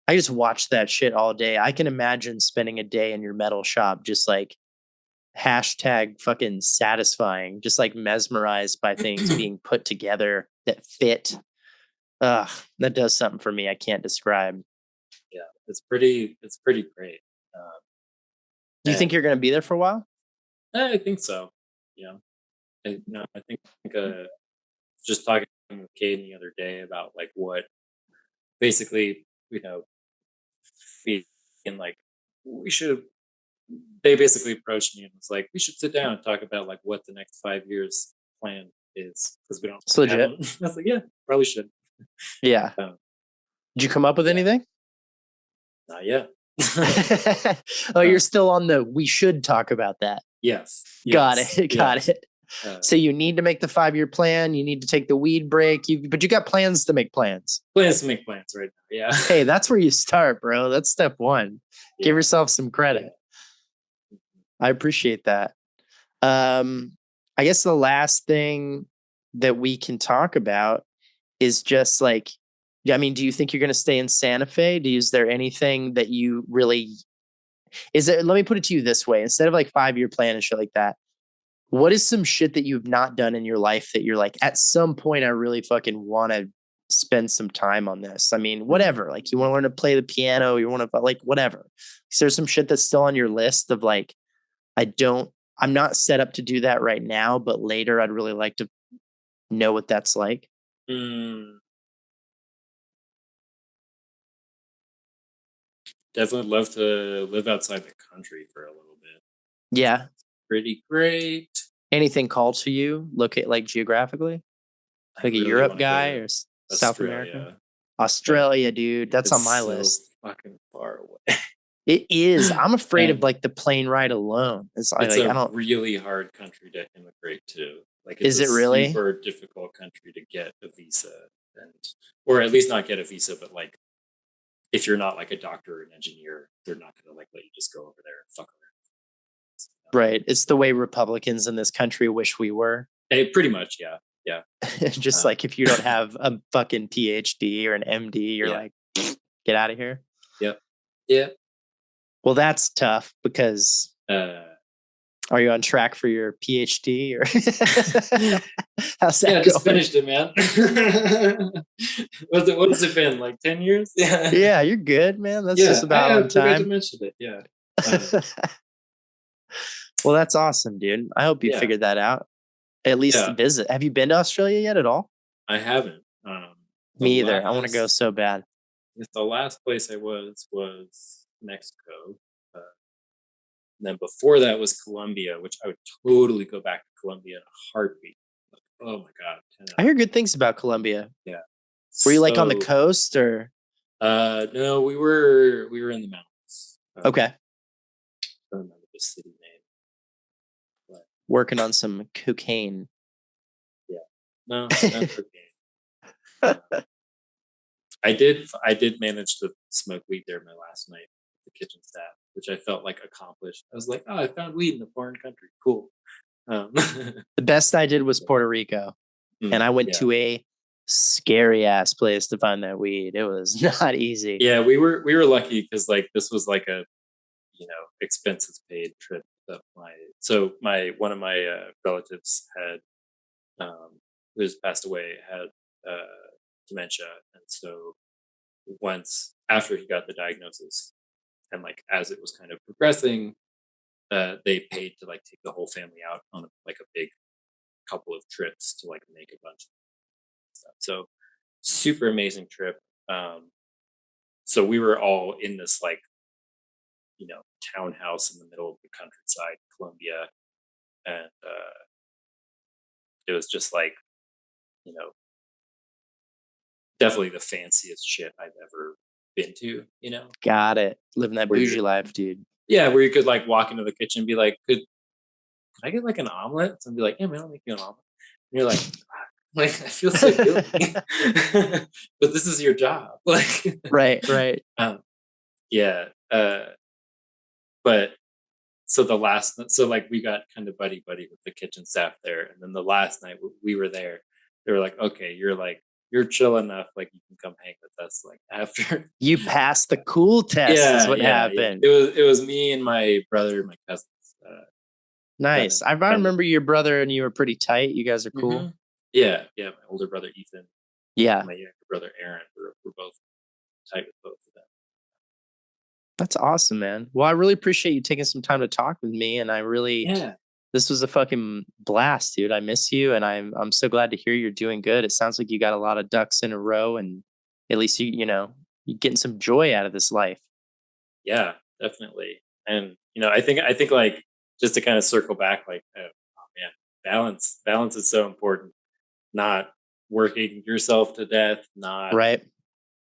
Speaker 1: I just watch that shit all day. I can imagine spending a day in your metal shop just like hashtag fucking satisfying, just like mesmerized by things being put together that fit. Ugh, that does something for me I can't describe.
Speaker 2: Yeah, it's pretty great. Um,
Speaker 1: Do you think
Speaker 2: and
Speaker 1: you're gonna be there for a while?
Speaker 2: I think so. Yeah, no, I think just talking with Caden the other day about like what basically you know we and like we should. They basically approached me and was like, we should sit down and talk about like what the next 5 years plan is because we don't
Speaker 1: It's
Speaker 2: really have
Speaker 1: legit.
Speaker 2: one. I was like, yeah, probably should.
Speaker 1: Yeah.
Speaker 2: Um,
Speaker 1: Did you come up with
Speaker 2: yeah,
Speaker 1: anything?
Speaker 2: not yet.
Speaker 1: Oh, you're
Speaker 2: uh,
Speaker 1: still on the we should talk about that.
Speaker 2: yes,
Speaker 1: Got
Speaker 2: yes,
Speaker 1: it. Got
Speaker 2: yes.
Speaker 1: it. So you need to make the 5-year plan. You need to take the weed break. But you got plans to make plans.
Speaker 2: Plans to make plans right now. Yeah,
Speaker 1: Hey, that's where you start, bro. That's step one. Give
Speaker 2: yeah,
Speaker 1: yourself some credit.
Speaker 2: yeah.
Speaker 1: I appreciate that. Um, I guess the last thing that we can talk about is just like, yeah, I mean, do you think you're going to stay in Santa Fe? Is there anything that you really, is it, let me put it to you this way, instead of like 5-year plan and shit like that, what is some shit that you've not done in your life that you're like, at some point, I really fucking want to spend some time on this? I mean, whatever, like you want to learn to play the piano, you want to like, whatever. Is there some shit that's still on your list of like, I'm not set up to do that right now, but later I'd really like to know what that's like?
Speaker 2: Mm, definitely love to live outside the country for a little bit.
Speaker 1: Yeah.
Speaker 2: Pretty great.
Speaker 1: Anything call to you, locate like geographically?
Speaker 2: I
Speaker 1: Like a
Speaker 2: really
Speaker 1: Europe
Speaker 2: want to go
Speaker 1: guy
Speaker 2: to
Speaker 1: or South America?
Speaker 2: Australia.
Speaker 1: Australia, dude. That's on
Speaker 2: It's
Speaker 1: my
Speaker 2: so
Speaker 1: list.
Speaker 2: fucking far away.
Speaker 1: It is. I'm afraid of
Speaker 2: And
Speaker 1: like the plane ride alone.
Speaker 2: it's
Speaker 1: I
Speaker 2: a
Speaker 1: don't,
Speaker 2: really hard country to immigrate to. Like it's
Speaker 1: is
Speaker 2: a
Speaker 1: it really?
Speaker 2: super difficult country to get a visa and or at least not get a visa, but like if you're not like a doctor or an engineer, they're not gonna like let you just go over there and fuck
Speaker 1: Right. It's the way Republicans in this country wish we were.
Speaker 2: around. Pretty much, yeah. Yeah.
Speaker 1: Just
Speaker 2: Um,
Speaker 1: like if you don't have a fucking PhD or an MD, you're
Speaker 2: yeah.
Speaker 1: like, get out of here.
Speaker 2: Yep. Yeah.
Speaker 1: Well, that's tough because
Speaker 2: Uh
Speaker 1: are you on track for your PhD or how's
Speaker 2: yeah,
Speaker 1: that
Speaker 2: I just
Speaker 1: going?
Speaker 2: finished it, man. What has it been? Like 10 years? Yeah.
Speaker 1: Yeah, you're good, man. That's just
Speaker 2: Yeah,
Speaker 1: about
Speaker 2: I
Speaker 1: on
Speaker 2: forgot to
Speaker 1: time.
Speaker 2: mention it. Yeah.
Speaker 1: Well, that's awesome, dude. I hope you
Speaker 2: Yeah,
Speaker 1: figured that out. At least
Speaker 2: yeah.
Speaker 1: visit. Have you been to Australia yet at all?
Speaker 2: I haven't. The
Speaker 1: Me either. I want to go
Speaker 2: last
Speaker 1: so bad.
Speaker 2: the last place I was Mexico. Uh, and then before that was Colombia, which I would totally go back to Colombia in a heartbeat. Like, oh my god, 10 out
Speaker 1: I
Speaker 2: of
Speaker 1: hear good things about Colombia.
Speaker 2: yeah.
Speaker 1: Were you like on the
Speaker 2: So
Speaker 1: coast or
Speaker 2: no, we were in the mountains.
Speaker 1: okay,
Speaker 2: I don't remember the city name, but
Speaker 1: working on some cocaine?
Speaker 2: yeah, no, not cocaine. Uh, I did manage to smoke weed there my last night with the kitchen staff, which I felt like accomplished. I was like, oh, I found weed in a foreign country. Cool. Um,
Speaker 1: The best I did was Puerto Rico, and I went
Speaker 2: yeah,
Speaker 1: to a scary ass place to find that weed. It was not easy.
Speaker 2: yeah, we were lucky because like this was like a expenses paid trip that my one of my relatives had who has passed away had dementia, and so once after he got the diagnosis and like as it was kind of progressing, they paid to like take the whole family out on like a big couple of trips to like make a bunch of stuff. So super amazing trip. Um, so we were all in this like townhouse in the middle of the countryside, Colombia, and it was just like you know definitely the fanciest shit I've ever been to.
Speaker 1: Got it. Living that
Speaker 2: Where you're
Speaker 1: bougie life, dude.
Speaker 2: yeah, where you could like walk into the kitchen and be like, could I get like an omelet? And be like, yeah, man, I'll make you an omelet. And you're like, "Fuck, like I feel so guilty, but this is your job, like,
Speaker 1: Right, right.
Speaker 2: um, yeah. But so like we got kind of buddy buddy with the kitchen staff there, and then the last night we were there, they were like, okay, you're chill enough, like you can come hang with us, like after.
Speaker 1: You passed the cool test, is
Speaker 2: Yeah,
Speaker 1: what
Speaker 2: yeah, yeah.
Speaker 1: happened.
Speaker 2: It was me and my brother and my cousins.
Speaker 1: Nice.
Speaker 2: Running
Speaker 1: I
Speaker 2: running
Speaker 1: remember your brother and you were pretty tight. You guys are cool.
Speaker 2: Mhm. Yeah, yeah. My older brother Ethan,
Speaker 1: Yeah,
Speaker 2: my younger brother Aaron, we're both tight with both of them.
Speaker 1: that's awesome, man. Well, I really appreciate you taking some time to talk with me, and I really
Speaker 2: Yeah,
Speaker 1: this was a fucking blast, dude. I miss you, and I'm so glad to hear you're doing good. It sounds like you got a lot of ducks in a row, and at least you're getting some joy out of this life.
Speaker 2: yeah, definitely. And I think like just to kind of circle back, like, oh man, balance is so important. Not working yourself to death,
Speaker 1: Right?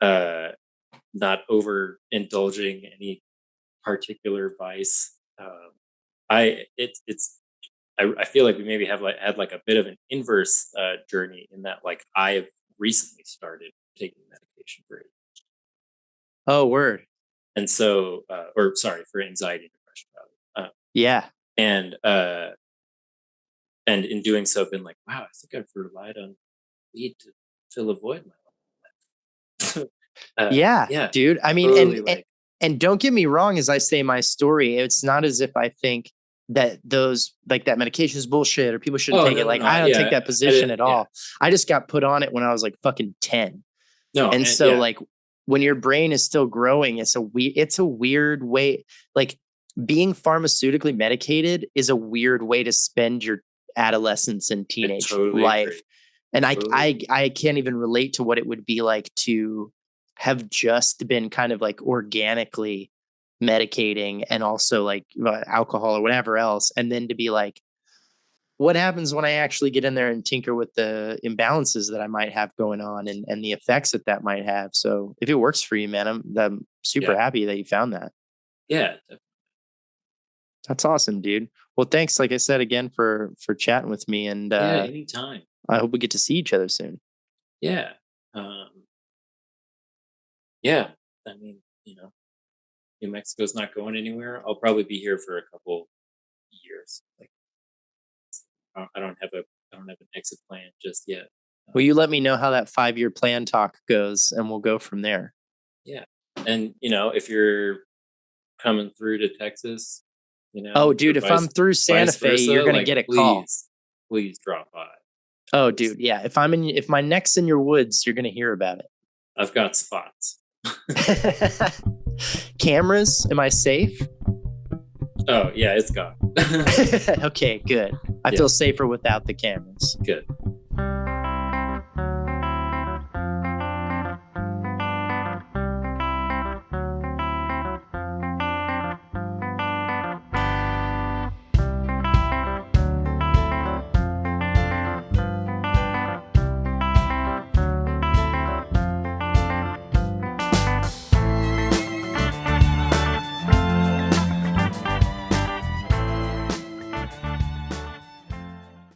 Speaker 2: uh, not over indulging any particular vice. I feel like we maybe have like had like a bit of an inverse journey in that like I have recently started taking medication for it,
Speaker 1: Oh, word.
Speaker 2: and so or sorry for anxiety and depression rather.
Speaker 1: Yeah.
Speaker 2: And in doing so, been like, wow, I think I've relied on weed to fill a void in my life.
Speaker 1: Yeah,
Speaker 2: Yeah,
Speaker 1: dude. I mean,
Speaker 2: totally. Like,
Speaker 1: and don't get me wrong, as I say my story, it's not as if I think that those like that medication is bullshit or people shouldn't
Speaker 2: oh
Speaker 1: take
Speaker 2: no,
Speaker 1: it.
Speaker 2: no,
Speaker 1: Like
Speaker 2: no,
Speaker 1: I don't take
Speaker 2: yeah,
Speaker 1: that position at
Speaker 2: yeah,
Speaker 1: all. I just got put on it when I was like fucking 10.
Speaker 2: no,
Speaker 1: And
Speaker 2: and
Speaker 1: so
Speaker 2: yeah,
Speaker 1: like when your brain is still growing, it's a weird way. Like being pharmaceutically medicated is a weird way to spend your adolescence and
Speaker 2: I
Speaker 1: teenage
Speaker 2: totally
Speaker 1: life.
Speaker 2: agree.
Speaker 1: And
Speaker 2: Totally agree.
Speaker 1: I can't even relate to what it would be like to have just been kind of like organically medicating and also like alcohol or whatever else, and then to be like, what happens when I actually get in there and tinker with the imbalances that I might have going on and the effects that that might have. So if it works for you, man, I'm super
Speaker 2: Yeah,
Speaker 1: happy that you found that.
Speaker 2: yeah,
Speaker 1: That's awesome, dude. Well, thanks, like I said again, for chatting with me, and
Speaker 2: yeah. Anytime.
Speaker 1: I hope we get to see each other soon.
Speaker 2: Yeah, um, yeah. I mean, New Mexico's not going anywhere. I'll probably be here for a couple years. Like, I don't have an exit plan just yet.
Speaker 1: Will
Speaker 2: Um,
Speaker 1: you let me know how that 5-year plan talk goes, and we'll go from there.
Speaker 2: yeah, and if you're coming through to Texas,
Speaker 1: Oh,
Speaker 2: or
Speaker 1: dude, if I'm through Santa
Speaker 2: vice
Speaker 1: Fe, you're
Speaker 2: versa,
Speaker 1: gonna
Speaker 2: like
Speaker 1: get a call.
Speaker 2: please drop by.
Speaker 1: Oh,
Speaker 2: 'Cause
Speaker 1: dude, yeah. If my neck's in your woods, you're gonna hear about
Speaker 2: I've got spots.
Speaker 1: it. Cameras, am I safe?
Speaker 2: Oh yeah, it's gone.
Speaker 1: Okay, good. I
Speaker 2: Yeah.
Speaker 1: feel safer without the cameras.
Speaker 2: Good.